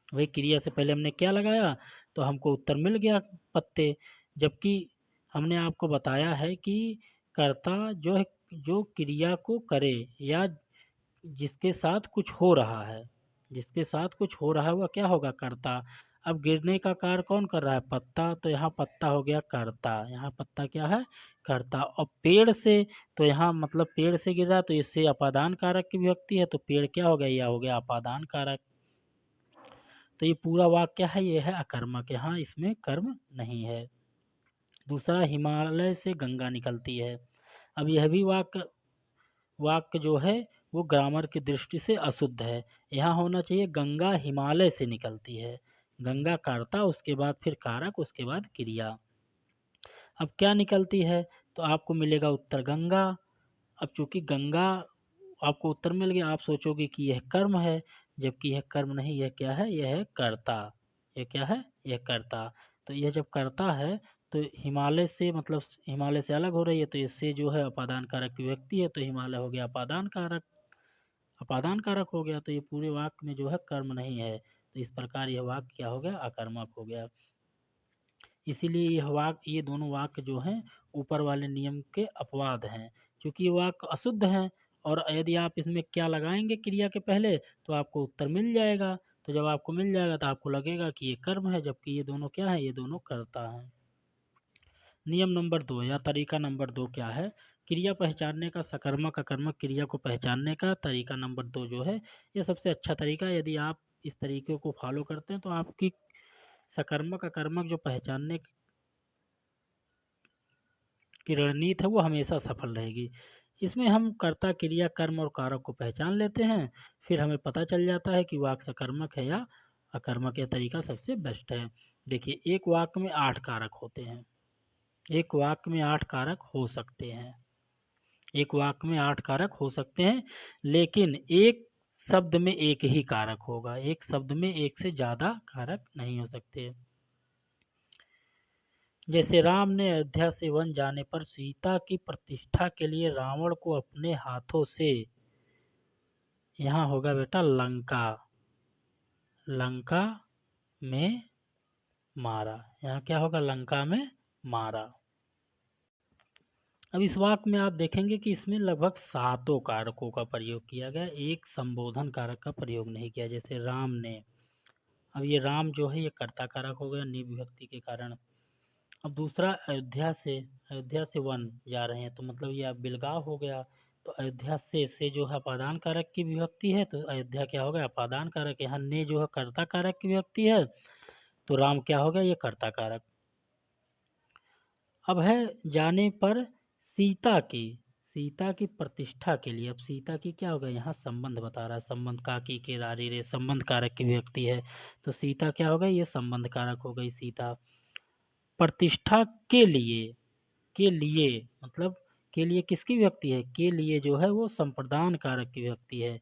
वही क्रिया से पहले हमने क्या लगाया तो हमको उत्तर मिल गया, पत्ते। जबकि हमने आपको बताया है कि कर्ता जो है, जो क्रिया को करे या जिसके साथ कुछ हो रहा है, जिसके साथ कुछ हो रहा है वह क्या होगा, कर्ता। अब गिरने का कार्य कौन कर रहा है, पत्ता। तो यहाँ पत्ता हो गया कर्ता, यहाँ पत्ता क्या है, कर्ता। और पेड़ से, तो यहाँ मतलब पेड़ से गिर रहा है तो इससे अपादान कारक की विभक्ति है, तो पेड़ क्या हो गया, यह हो गया अपादान कारक। तो ये पूरा वाक्य क्या है, ये है अकर्मक, यहाँ इसमें कर्म नहीं है। दूसरा, हिमालय से गंगा निकलती है। अब यह भी वाक्य वाक्य जो है वो ग्रामर की दृष्टि से अशुद्ध है। यहाँ होना चाहिए गंगा हिमालय से निकलती है। गंगा कर्ता, उसके बाद फिर कारक, उसके बाद क्रिया। अब क्या निकलती है, तो आपको मिलेगा उत्तर गंगा। अब चूंकि गंगा आपको उत्तर मिल गया, आप सोचोगे कि यह कर्म है, जबकि यह कर्म नहीं, यह क्या है, यह है कर्ता। यह क्या है, यह कर्ता। तो यह जब कर्ता है तो हिमालय से, मतलब हिमालय से अलग हो रही है, तो इससे जो है अपादान कारक की व्यक्ति है, तो हिमालय हो गया अपादान कारक, अपादान कारक हो गया। तो ये पूरे वाक्य में जो है कर्म नहीं है, तो इस प्रकार यह वाक्य क्या हो गया, अकर्मक हो गया। इसीलिए यह वाक्य, ये दोनों वाक्य जो हैं ऊपर वाले नियम के अपवाद हैं, क्योंकि ये वाक्य अशुद्ध हैं। और यदि आप इसमें क्या लगाएंगे क्रिया के पहले तो आपको उत्तर मिल जाएगा। तो जब आपको मिल जाएगा तो आपको लगेगा कि ये कर्म है, जबकि ये दोनों क्या है, ये दोनों कर्ता हैं। नियम नंबर 2 या तरीका नंबर 2 क्या है, क्रिया पहचानने का, सकर्मक अकर्मक क्रिया को पहचानने का तरीका नंबर 2 जो है, ये सबसे अच्छा तरीका है। यदि आप इस तरीके को फॉलो करते हैं तो आपकी सकर्मक अकर्मक जो पहचानने की रणनीति है वो हमेशा सफल रहेगी। इसमें हम कर्ता, क्रिया, कर्म और कारक को पहचान लेते हैं, फिर हमें पता चल जाता है कि वाक्य सकर्मक है या अकर्मक। यह तरीका सबसे बेस्ट है। देखिए, एक वाक्य में 8 कारक होते हैं, एक वाक्य में 8 कारक हो सकते हैं, एक वाक्य में 8 कारक हो सकते हैं, लेकिन एक शब्द में एक ही कारक होगा, एक शब्द में एक से ज़्यादा कारक नहीं हो सकते। जैसे राम ने अयोध्या से वन जाने पर सीता की प्रतिष्ठा के लिए रावण को अपने हाथों से, यहाँ होगा बेटा लंका, लंका में मारा। यहाँ क्या होगा, लंका में मारा। अब इस वाक्य में आप देखेंगे कि इसमें लगभग 7 कारकों का प्रयोग किया गया, एक संबोधन कारक का प्रयोग नहीं किया। जैसे राम ने, अब ये राम जो है ये कर्ता कारक हो गया नि विभक्ति के कारण। अब दूसरा, अयोध्या से वन जा रहे हैं, तो मतलब ये अब बिलगाव हो गया। तो अयोध्या से जो है अपादान कारक की विभक्ति है, तो अयोध्या क्या हो गया, अपादान कारक। यहाँ ने जो है कर्ता कारक की विभक्ति है, तो राम क्या हो गया, ये कर्ता कारक। अब है जाने पर सीता की, सीता की प्रतिष्ठा के लिए। अब सीता की क्या होगा, यहाँ संबंध बता रहा है, संबंध काकी के रारी रे, संबंध कारक की व्यक्ति है, तो सीता क्या होगा, ये संबंध कारक हो गई सीता। प्रतिष्ठा के लिए मतलब के लिए किसकी व्यक्ति है, के लिए जो है वो संप्रदान कारक की व्यक्ति है।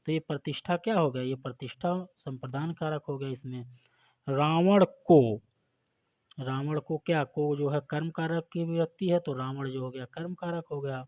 तो ये प्रतिष्ठा क्या हो गया, ये प्रतिष्ठा संप्रदान कारक हो गया इसमें। रावण को, रावण को क्या, को जो है कर्म कारक की व्यक्ति है, तो रावण जो हो गया कर्म कारक हो गया।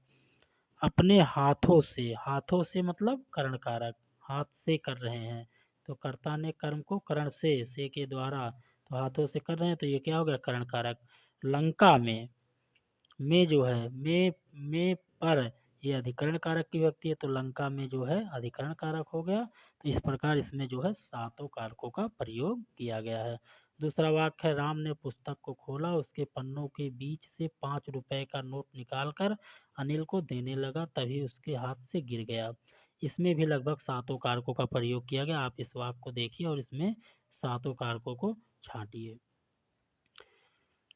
अपने हाथों से मतलब करण कारक, हाथ से कर रहे हैं, तो कर्ता ने कर्म को करण से के द्वारा, तो हाथों से कर रहे हैं, तो ये क्या हो गया करण कारक। लंका में जो है में पर, ये अधिकरण कारक की व्यक्ति है, तो लंका में जो है अधिकरण कारक हो गया। तो इस प्रकार इसमें जो है सातों कारकों का प्रयोग किया गया है। दूसरा वाक्य है, राम ने पुस्तक को खोला, उसके पन्नों के बीच से 5 रुपए का नोट निकालकर अनिल को देने लगा, तभी उसके हाथ से गिर गया। इसमें भी लगभग सातों कारकों का प्रयोग किया गया। आप इस वाक्य को देखिए और इसमें सातों कारकों को छांटिए।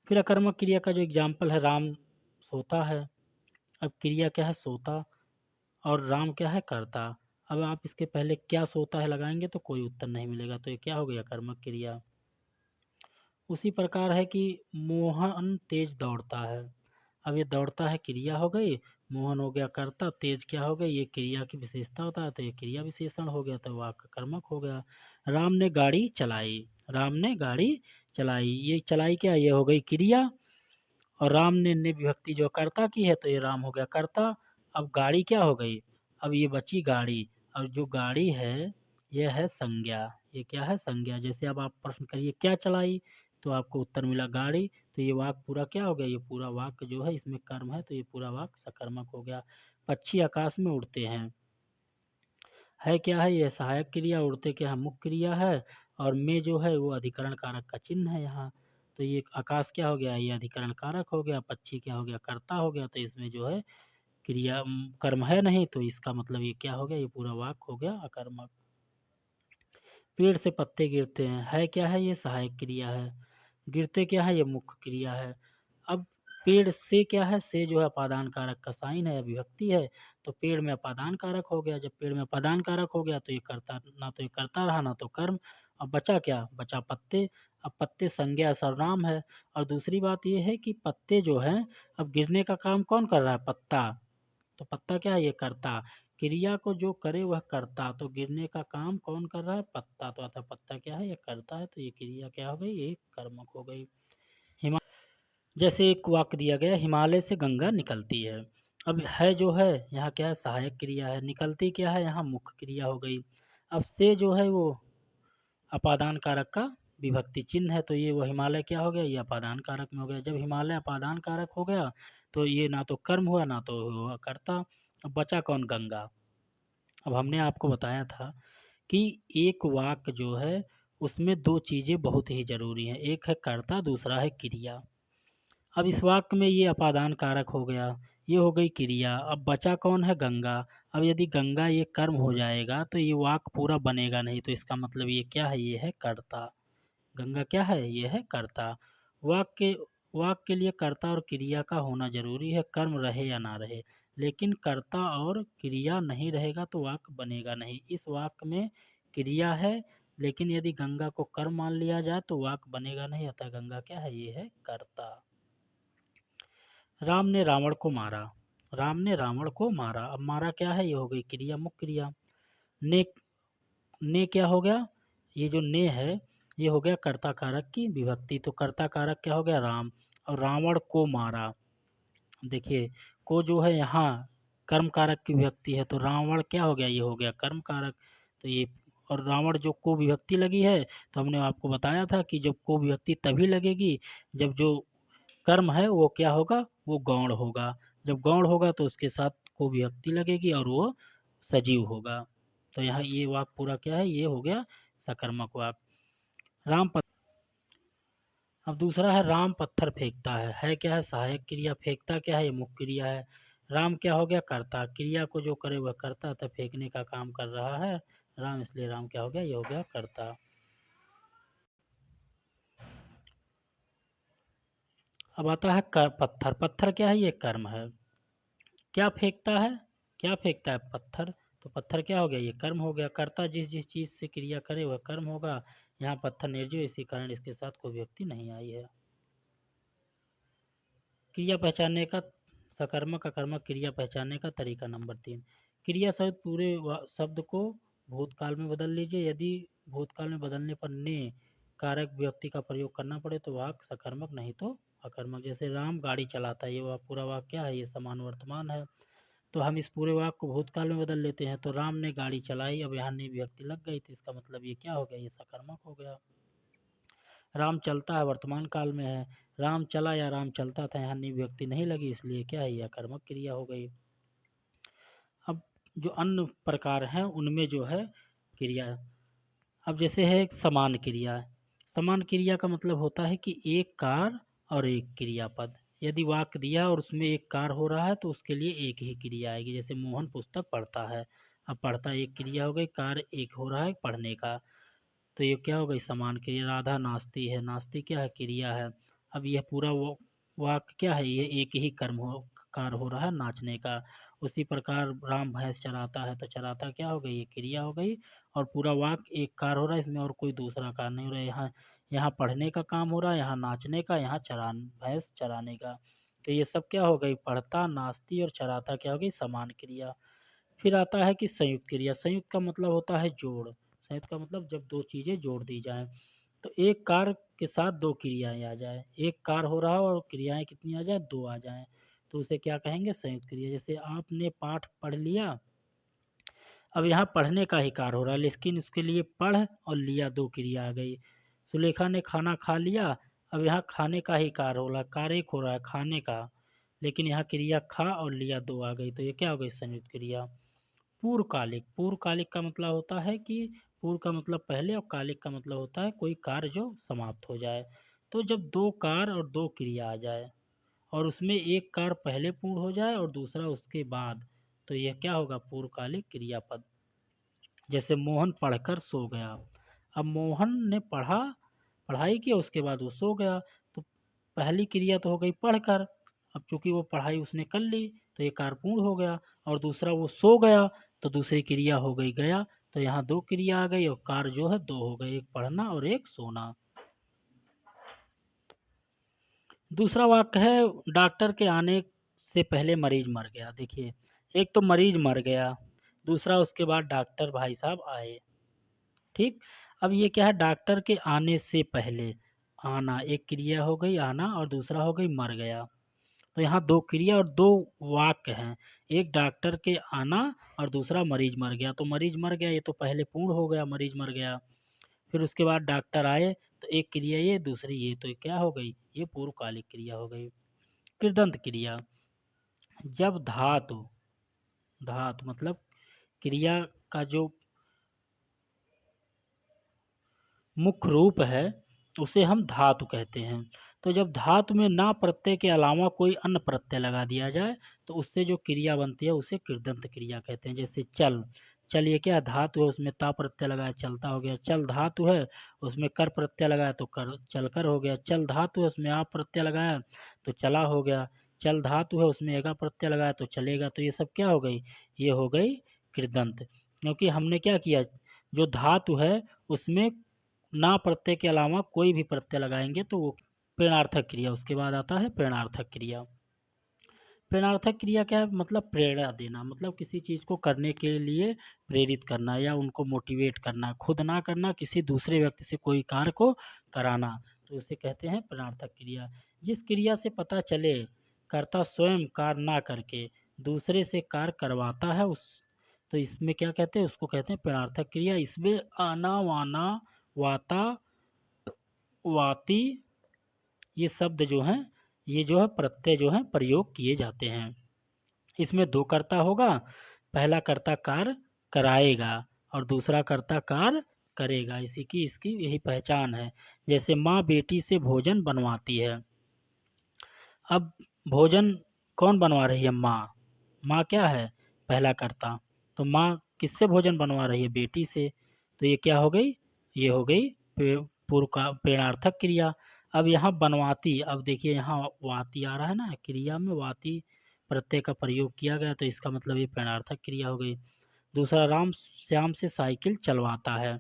फिर अकर्मक क्रिया का जो एग्जाम्पल है, राम सोता है। अब क्रिया क्या है, सोता, और राम क्या है, करता। अब आप इसके पहले क्या सोता है लगाएंगे तो कोई उत्तर नहीं मिलेगा, तो ये क्या हो गया, कर्मक क्रिया। उसी प्रकार है कि मोहन तेज दौड़ता है। अब ये दौड़ता है क्रिया हो गई, मोहन हो गया कर्ता, तेज क्या हो गई, ये क्रिया की विशेषता होता है, तो ये क्रिया विशेषण हो गया, तो वाक्य कर्मक हो गया। राम ने गाड़ी चलाई, राम ने गाड़ी चलाई, ये चलाई क्या, ये हो गई क्रिया, और राम ने विभक्ति जो कर्ता की है, तो ये राम हो गया कर्ता। अब गाड़ी क्या हो गई, अब ये बची गाड़ी, अब जो गाड़ी है ये है संज्ञा, ये क्या है, संज्ञा। जैसे अब आप प्रश्न करिए क्या चलाई, तो आपको उत्तर मिला गाड़ी, तो ये वाक्य पूरा क्या हो गया, ये पूरा वाक्य जो है इसमें कर्म है, तो ये पूरा वाक्य सकर्मक हो गया। पक्षी आकाश में उड़ते हैं, है क्या है, ये सहायक क्रिया, उड़ते क्या है, मुख्य क्रिया है, और में जो है वो अधिकरण कारक का चिन्ह है यहाँ। तो ये आकाश क्या हो गया, ये अधिकरण कारक हो गया, पक्षी क्या हो गया, कर्ता हो गया, तो इसमें जो है क्रिया कर्म है नहीं, तो इसका मतलब ये क्या हो गया, ये पूरा वाक्य हो गया अकर्मक। पेड़ से पत्ते गिरते हैं, है क्या है, ये सहायक क्रिया है, गिरते क्या है, ये मुख्य क्रिया है। अब पेड़ से क्या है, से जो है अपादान कारक का साइन है, विभक्ति है, तो पेड़ में अपादान कारक हो गया। जब पेड़ में अपादान कारक हो गया तो ये करता, ना तो ये करता रहा ना तो कर्म। अब बचा क्या, बचा पत्ते। अब पत्ते संज्ञा सर्वनाम है, और दूसरी बात ये है कि पत्ते जो हैं, अब गिरने का काम कौन कर रहा है, पत्ता, तो पत्ता क्या है, ये करता। क्रिया को जो करे वह करता, तो गिरने का काम कौन कर रहा है, पत्ता, तो अतः पत्ता क्या है, ये करता है, तो ये क्रिया क्या हो गई, ये कर्मक हो गई। हिमा जैसे एक वाक्य दिया गया, हिमालय से गंगा निकलती है। अब है जो है यहाँ क्या है, सहायक क्रिया है, निकलती क्या है, यहाँ मुख्य क्रिया हो गई। अब से जो है वो अपादान कारक का विभक्ति चिन्ह है, तो ये वो हिमालय क्या हो गया, ये अपादान कारक में हो गया। जब हिमालय अपादान कारक हो गया तो ये ना तो कर्म हुआ ना तो हुआ कर्ता। अब बचा कौन, गंगा। अब हमने आपको बताया था कि एक वाक्य जो है उसमें दो चीज़ें बहुत ही ज़रूरी हैं, एक है कर्ता, दूसरा है क्रिया। अब इस वाक्य में ये अपादान कारक हो गया, ये हो गई क्रिया, अब बचा कौन है, गंगा। अब यदि गंगा ये कर्म हो जाएगा तो ये वाक्य पूरा बनेगा नहीं, तो इसका मतलब ये क्या है, ये है कर्ता। गंगा क्या है, ये है कर्ता। वाक्य वाक्य के लिए कर्ता और क्रिया का होना जरूरी है, कर्म रहे या ना रहे, लेकिन कर्ता और क्रिया नहीं रहेगा तो वाक्य बनेगा नहीं। इस वाक्य में क्रिया है, लेकिन यदि गंगा को कर्म मान लिया जाए तो वाक्य बनेगा नहीं, अतः गंगा क्या है, ये है कर्ता। राम ने रावण को मारा, राम ने रावण को मारा, अब मारा क्या है, ये हो गई क्रिया, मुख्य क्रिया। ने ने क्या हो गया, ये जो ने है ये हो गया कर्ता कारक की विभक्ति, तो कर्ता कारक क्या हो गया, राम, और रावण को मारा। देखिए को जो है यहाँ कर्म कारक की विभक्ति है, तो रावण क्या हो गया, ये हो गया कर्म कारक, तो ये, और रावण जो को विभक्ति लगी है, तो हमने आपको बताया था कि जब को विभक्ति तभी लगेगी जब जो कर्म है वो क्या होगा, वो गौण होगा। जब गौण होगा तो उसके साथ को विभक्ति लगेगी और वो सजीव होगा। तो यहाँ ये वाक्य पूरा क्या है, ये हो गया सकर्मक वाक्य। राम पत्थर, अब दूसरा है राम पत्थर फेंकता है क्या है, सहायक क्रिया, फेंकता क्या है, ये मुख्य क्रिया है। राम क्या हो गया, कर्ता, क्रिया को जो करे वह करता, तो फेंकने का काम कर रहा है राम, इसलिए राम क्या हो गया, ये हो गया कर्ता। अब आता है कर, पत्थर, पत्थर क्या है, ये कर्म है। क्या फेंकता है, क्या फेंकता है, पत्थर। तो पत्थर क्या हो गया, ये कर्म हो गया। कर्ता जिस जिस चीज़ से क्रिया करे वह कर्म होगा। यहाँ पत्थर निर्जीव, इसी कारण इसके साथ कोई व्यक्ति नहीं आई है। क्रिया पहचानने का, सकर्मक अकर्मक क्रिया पहचानने का तरीका नंबर 3। क्रिया सहित पूरे शब्द को भूतकाल में बदल लीजिए। यदि भूतकाल में बदलने पर ने कारक व्यक्ति का प्रयोग करना पड़े तो वाक्य सकर्मक नहीं तो अकर्मक। जैसे राम गाड़ी चलाता है, ये पूरा वाक्य क्या है, ये समान वर्तमान है। तो हम इस पूरे वाक्य को भूतकाल में बदल लेते हैं। तो राम ने गाड़ी चलाई, अब यहाँ ने व्यक्ति लग गई, तो इसका मतलब ये क्या हो गया, ये सकर्मक हो गया। राम चलता है, वर्तमान काल में है। राम चला या राम चलता था, यहाँ व्यक्ति नहीं लगी, इसलिए क्या है, यह कर्मक क्रिया हो गई। अब जो अन्य प्रकार हैं उनमें जो है क्रिया, अब जैसे है एक समान क्रिया। समान क्रिया का मतलब होता है कि एक कार और एक क्रियापद। यदि वाक्य दिया और उसमें एक कार हो रहा है तो उसके लिए एक ही क्रिया आएगी। जैसे मोहन पुस्तक पढ़ता है, अब पढ़ता एक क्रिया हो गई, कार एक हो रहा है पढ़ने का, तो ये क्या हो गई, समान क्रिया। राधा नाचती है, नाचती क्या है, क्रिया है। अब यह पूरा वो वाक्य क्या है, ये एक ही कर्म हो, कार हो रहा है नाचने का। उसी प्रकार राम भैंस चराता है, तो चराता क्या हो गई, ये क्रिया हो गई। और पूरा वाक्य एक कार हो रहा है, इसमें और कोई दूसरा कार नहीं हो रहा है। यहाँ यहाँ पढ़ने का काम हो रहा है, यहाँ नाचने का, यहाँ भैंस चराने का। तो ये सब क्या हो गई, पढ़ता, नाचती और चराता क्या हो गई, समान क्रिया। फिर आता है कि संयुक्त क्रिया। संयुक्त का मतलब होता है जोड़। संयुक्त का मतलब जब दो चीज़ें जोड़ दी जाएं। तो एक कार के साथ दो क्रियाएं आ जाए, एक कार हो रहा है और क्रियाएं कितनी आ जाए, दो आ जाएं, तो उसे क्या कहेंगे, संयुक्त क्रिया। जैसे आपने पाठ पढ़ लिया, अब यहाँ पढ़ने का ही कार्य हो रहा है, लेकिन उसके लिए पढ़ और लिया दो क्रिया आ गई। सुलेखा ने खाना खा लिया, अब यहाँ खाने का ही कार्य हो रहा है, कार्य एक हो रहा है खाने का, लेकिन यहाँ क्रिया खा और लिया दो आ गई, तो ये क्या हो गई, संयुक्त क्रिया। पूर्वकालिक, पूर्वकालिक का मतलब होता है कि पूर्व का मतलब पहले और कालिक का मतलब होता है कोई कार्य जो समाप्त हो जाए। तो जब दो कार्य और दो क्रिया आ जाए और उसमें एक कार्य पहले पूर्ण हो जाए और दूसरा उसके बाद, तो यह क्या होगा, पूर्वकालिक क्रियापद। जैसे मोहन पढ़कर सो गया, अब मोहन ने पढ़ाई की, उसके बाद वो सो गया, तो पहली क्रिया तो हो गई पढ़कर, अब चूंकि वो पढ़ाई उसने कर ली तो ये कार्य पूर्ण हो गया। और दूसरा वो सो गया, तो दूसरी क्रिया हो गई गया, तो यहाँ दो क्रिया आ गई और कार्य जो है दो हो गए, एक पढ़ना और एक सोना। दूसरा वाक्य है, डॉक्टर के आने से पहले मरीज मर गया। देखिए, एक तो मरीज मर गया, दूसरा उसके बाद डॉक्टर भाई साहब आए, ठीक। अब ये क्या है, डॉक्टर के आने से पहले, आना एक क्रिया हो गई, आना, और दूसरा हो गई मर गया। तो यहाँ दो क्रिया और दो वाक्य हैं, एक डॉक्टर के आना और दूसरा मरीज मर गया। तो मरीज मर गया, ये तो पहले पूर्ण हो गया, मरीज मर गया। फिर उसके बाद डॉक्टर आए, तो एक क्रिया ये, दूसरी ये, तो ये क्या हो गई, ये पूर्वकालिक क्रिया हो गई। कृदंत क्रिया, जब धातु, धातु मतलब क्रिया का जो मुख्य रूप है उसे हम धातु कहते हैं। तो जब धातु में ना प्रत्यय के अलावा कोई अन्य प्रत्यय लगा दिया जाए तो उससे जो क्रिया बनती है उसे कृदंत क्रिया कहते हैं। जैसे चल, चल ये क्या धातु है, उसमें ता प्रत्यय लगाया, चलता हो गया। चल धातु है, उसमें कर प्रत्यय लगाया तो कर, चलकर हो गया। चल धातु है, उसमें आप प्रत्यय लगाया तो चला हो गया। चल धातु है, उसमें एगा प्रत्यय लगाया तो चलेगा। तो ये सब क्या हो गई, ये हो गई कृदंत, क्योंकि हमने क्या किया, जो धातु है उसमें ना प्रत्यय के अलावा कोई भी प्रत्यय लगाएंगे तो वो प्रेरणार्थक क्रिया। उसके बाद आता है प्रेरणार्थक क्रिया। प्रेरणार्थक क्रिया क्या है, मतलब प्रेरणा देना, मतलब किसी चीज़ को करने के लिए प्रेरित करना या उनको मोटिवेट करना, खुद ना करना, किसी दूसरे व्यक्ति से कोई कार्य को कराना, तो उसे कहते हैं प्रेरणार्थक क्रिया। जिस क्रिया से पता चले कर्ता स्वयं कार्य ना करके दूसरे से कार्य करवाता है, उस तो इसमें क्या कहते हैं, उसको कहते हैं प्रेरणार्थक क्रिया। इसमें आना, वाना, वाता, वाती, ये शब्द जो हैं, ये जो है प्रत्यय जो है प्रयोग किए जाते हैं। इसमें दो कर्ता होगा, पहला कर्ता कार्य कराएगा और दूसरा कर्ता कार्य करेगा। इसी की इसकी यही पहचान है। जैसे माँ बेटी से भोजन बनवाती है, अब भोजन कौन बनवा रही है, माँ। माँ क्या है, पहला कर्ता, तो माँ किससे भोजन बनवा रही है, बेटी से। तो ये क्या हो गई, ये हो गई पूर्व का प्रेरणार्थक क्रिया। अब यहाँ बनवाती, अब देखिए यहाँ वाती आ रहा है ना, क्रिया में वाती प्रत्यय का प्रयोग किया गया, तो इसका मतलब ये पेड़ार्थक क्रिया हो गई। दूसरा, राम श्याम से साइकिल चलवाता है।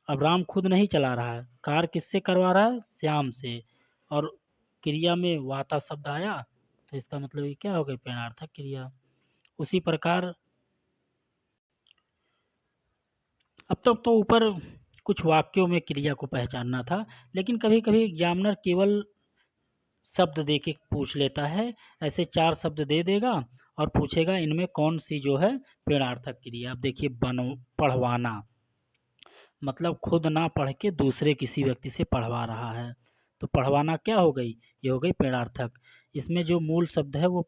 अब राम खुद नहीं चला रहा है, कार्य किससे करवा रहा है? श्याम से। और क्रिया में वाता शब्द आया, तो इसका मतलब ये क्या हो गई? पेड़ार्थक क्रिया। उसी प्रकार अब तक तो ऊपर कुछ वाक्यों में क्रिया को पहचानना था, लेकिन कभी कभी एग्जामिनर केवल शब्द दे के पूछ लेता है। ऐसे 4 शब्द दे देगा और पूछेगा इनमें कौन सी जो है पेड़ार्थक क्रिया। अब देखिए, पढ़वाना, मतलब खुद ना पढ़ के दूसरे किसी व्यक्ति से पढ़वा रहा है, तो पढ़वाना क्या हो गई? ये हो गई पेड़ार्थक। इसमें जो मूल शब्द है वो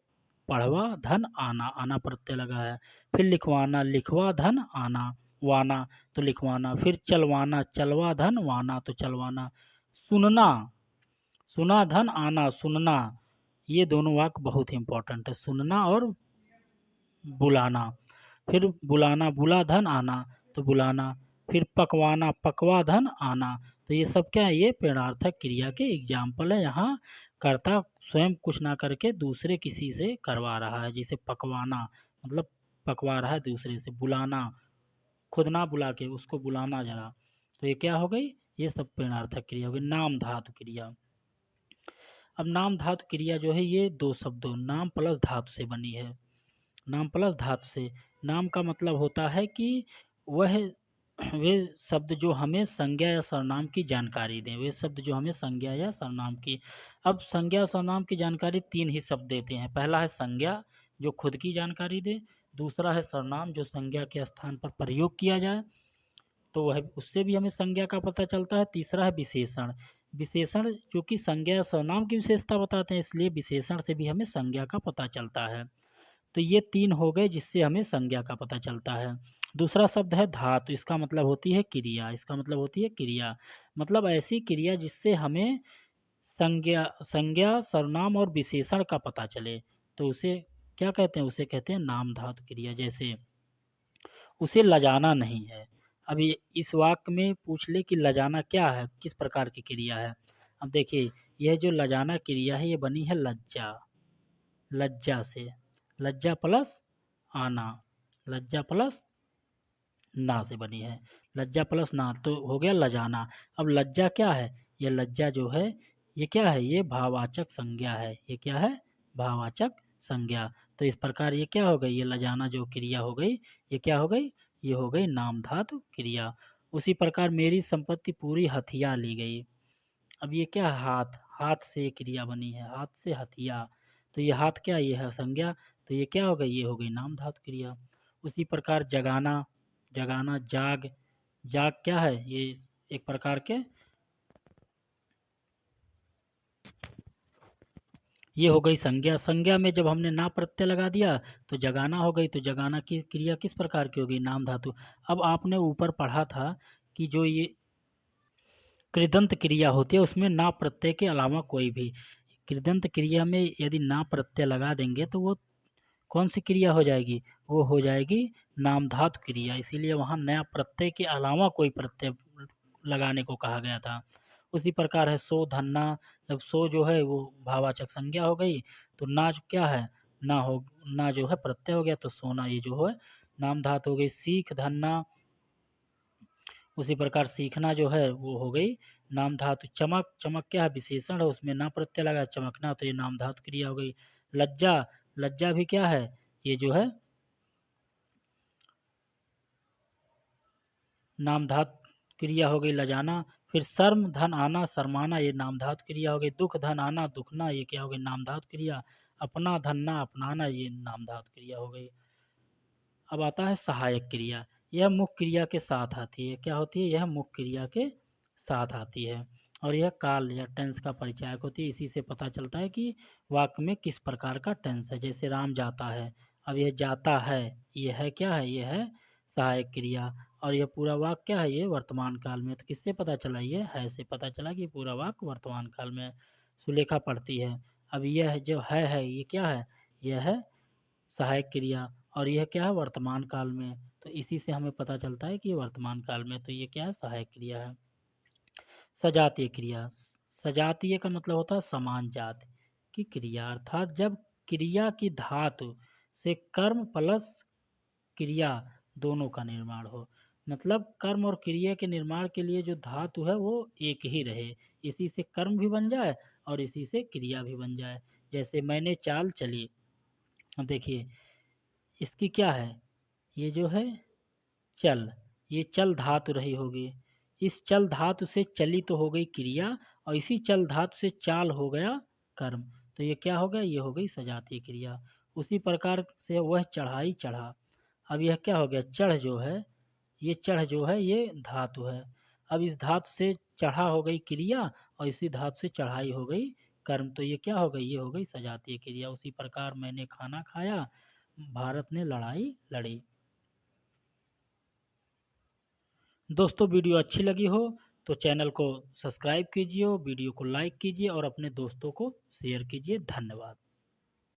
पढ़वा धन आना, आना प्रत्यय लगा है। फिर लिखवाना, लिखवा धन आना, वाना तो लिखवाना। फिर चलवाना, चलवा धन वाना तो चलवाना। सुनना, सुना धन आना, सुनना। ये दोनों वाक्य बहुत ही इंपॉर्टेंट है, सुनना और बुलाना। फिर बुलाना, बुला धन आना तो बुलाना। फिर पकवाना, पकवा धन आना। तो ये सब क्या है? ये पेड़ार्थक क्रिया के एग्जाम्पल है। यहाँ कर्ता स्वयं कुछ ना करके दूसरे किसी से करवा रहा है, जैसे पकवाना मतलब पकवा रहा है दूसरे से। बुलाना, खुद ना बुला के उसको बुलाना जरा, तो ये क्या हो गई? ये सब पेड़ार्थक क्रिया हो गई। नाम धातु क्रिया। अब नाम धातु क्रिया जो है ये 2 शब्दों नाम प्लस धातु से बनी है। नाम प्लस धातु से। नाम का मतलब होता है कि वह वे शब्द जो हमें संज्ञा या सर्वनाम की जानकारी दें, वे शब्द जो हमें संज्ञा या सर्वनाम की। अब संज्ञा सर्वनाम की जानकारी 3 ही शब्द देते हैं। पहला है संज्ञा, जो खुद की जानकारी दे। दूसरा है सर्वनाम, जो संज्ञा के स्थान पर प्रयोग किया जाए, तो वह उससे भी हमें संज्ञा का पता चलता है। तीसरा है विशेषण। विशेषण जो कि संज्ञा या सर्वनाम की विशेषता बताते हैं, इसलिए विशेषण से भी हमें संज्ञा का पता चलता है। तो ये 3 हो गए जिससे हमें संज्ञा का पता चलता है। दूसरा शब्द है धातु। इसका मतलब होती है क्रिया। इसका मतलब होती है क्रिया, मतलब ऐसी क्रिया जिससे हमें संज्ञा संज्ञा सर्वनाम और विशेषण का पता चले, तो उसे क्या कहते हैं? उसे कहते हैं नाम धातु क्रिया। जैसे उसे लजाना नहीं है। अब ये इस वाक्य में पूछ ले कि लजाना क्या है, किस प्रकार की क्रिया है। अब देखिए, यह जो लजाना क्रिया है ये बनी है लज्जा, लज्जा से। लज्जा प्लस आना, लज्जा प्लस ना से बनी है। लज्जा प्लस ना तो हो गया लजाना। अब लज्जा क्या है? ये लज्जा जो है ये क्या है? ये भाववाचक संज्ञा है। ये क्या है? भाववाचक संज्ञा। तो इस प्रकार ये क्या हो गई? ये लजाना जो क्रिया हो गई, ये क्या हो गई? ये हो गई नाम धातु क्रिया। उसी प्रकार मेरी संपत्ति पूरी हथिया ली गई। अब ये क्या है? हाथ, हाथ से क्रिया बनी है, हाथ से हथिया। तो ये हाथ क्या है? ये है संज्ञा। तो ये क्या हो गई? ये हो गई नाम धातु क्रिया। उसी प्रकार जगाना, जगाना जाग, जाग क्या है? ये एक प्रकार के ये हो गई संज्ञा। संज्ञा में जब हमने ना प्रत्यय लगा दिया तो जगाना हो गई। तो जगाना की क्रिया किस प्रकार की होगी? नाम धातु। अब आपने ऊपर पढ़ा था कि जो ये कृदंत क्रिया होती है उसमें ना प्रत्यय के अलावा कोई भी, कृदंत क्रिया में यदि ना प्रत्यय लगा देंगे तो वो कौन सी क्रिया हो जाएगी? वो हो जाएगी नाम धातु क्रिया। इसीलिए वहाँ नया प्रत्यय के अलावा कोई प्रत्यय लगाने को कहा गया था। उसी प्रकार है सो धन्ना। जब सो जो है वो भाववाचक संज्ञा हो गई, तो ना जो क्या है? ना हो, ना जो है प्रत्यय हो गया, तो सोना ये जो है नाम धातु हो गई। सीख धन्ना, उसी प्रकार सीखना जो है वो हो गई नाम धातु। चमक, चमक क्या है? विशेषण है, उसमें ना प्रत्यय लगा चमकना, तो ये नाम धातु क्रिया हो गई। लज्जा, लज्जा भी क्या है? ये जो है नाम धातु क्रिया हो गई लजाना। फिर शर्म धन आना, शर्माना, ये नाम धातु क्रिया हो गई। दुख धन आना, दुखना, ये क्या हो गई? नाम धातु क्रिया। अपना धनना, अपनाना, ये नाम धातु क्रिया हो गई। अब आता है सहायक क्रिया। यह मुख्य क्रिया के साथ आती है। क्या होती है? यह मुख्य क्रिया के साथ आती है और यह काल या टेंस का परिचायक होती है। इसी से पता चलता है कि वाक्य में किस प्रकार का टेंस है। जैसे राम जाता है, अब यह जाता है, यह है क्या है? यह है सहायक क्रिया। और यह पूरा वाक्य क्या है? ये वर्तमान काल में। तो किससे पता चला? ये है से पता चला कि पूरा वाक्य वर्तमान काल में। सुलेखा पढ़ती है। अब यह जो है ये क्या है? यह है सहायक क्रिया और यह क्या है? वर्तमान काल में। तो इसी से हमें पता चलता है कि ये वर्तमान काल में, तो ये क्या है? सहायक क्रिया है। सजातीय क्रिया। सजातीय का मतलब होता है समान जाति की क्रिया, अर्थात जब क्रिया की धातु से कर्म प्लस क्रिया दोनों का निर्माण हो। मतलब कर्म और क्रिया के निर्माण के लिए जो धातु है वो एक ही रहे, इसी से कर्म भी बन जाए और इसी से क्रिया भी बन जाए। जैसे मैंने चाल चली, अब देखिए इसकी क्या है, ये जो है चल, ये चल धातु रही होगी, इस चल धातु से चली तो हो गई क्रिया और इसी चल धातु से चाल हो गया कर्म। तो ये क्या हो गया, ये हो गई सजातीय क्रिया। उसी प्रकार से वह चढ़ाई चढ़ा, अब यह क्या हो गया, चढ़ जो है, ये चढ़ जो है ये धातु है। अब इस धातु से चढ़ा हो गई क्रिया और इसी धातु से चढ़ाई हो गई कर्म। तो ये क्या हो गई, ये हो गई सजातीय क्रिया। उसी प्रकार मैंने खाना खाया, भारत ने लड़ाई लड़ी। दोस्तों वीडियो अच्छी लगी हो तो चैनल को सब्सक्राइब कीजिए, वीडियो को लाइक कीजिए और अपने दोस्तों को शेयर कीजिए। धन्यवाद।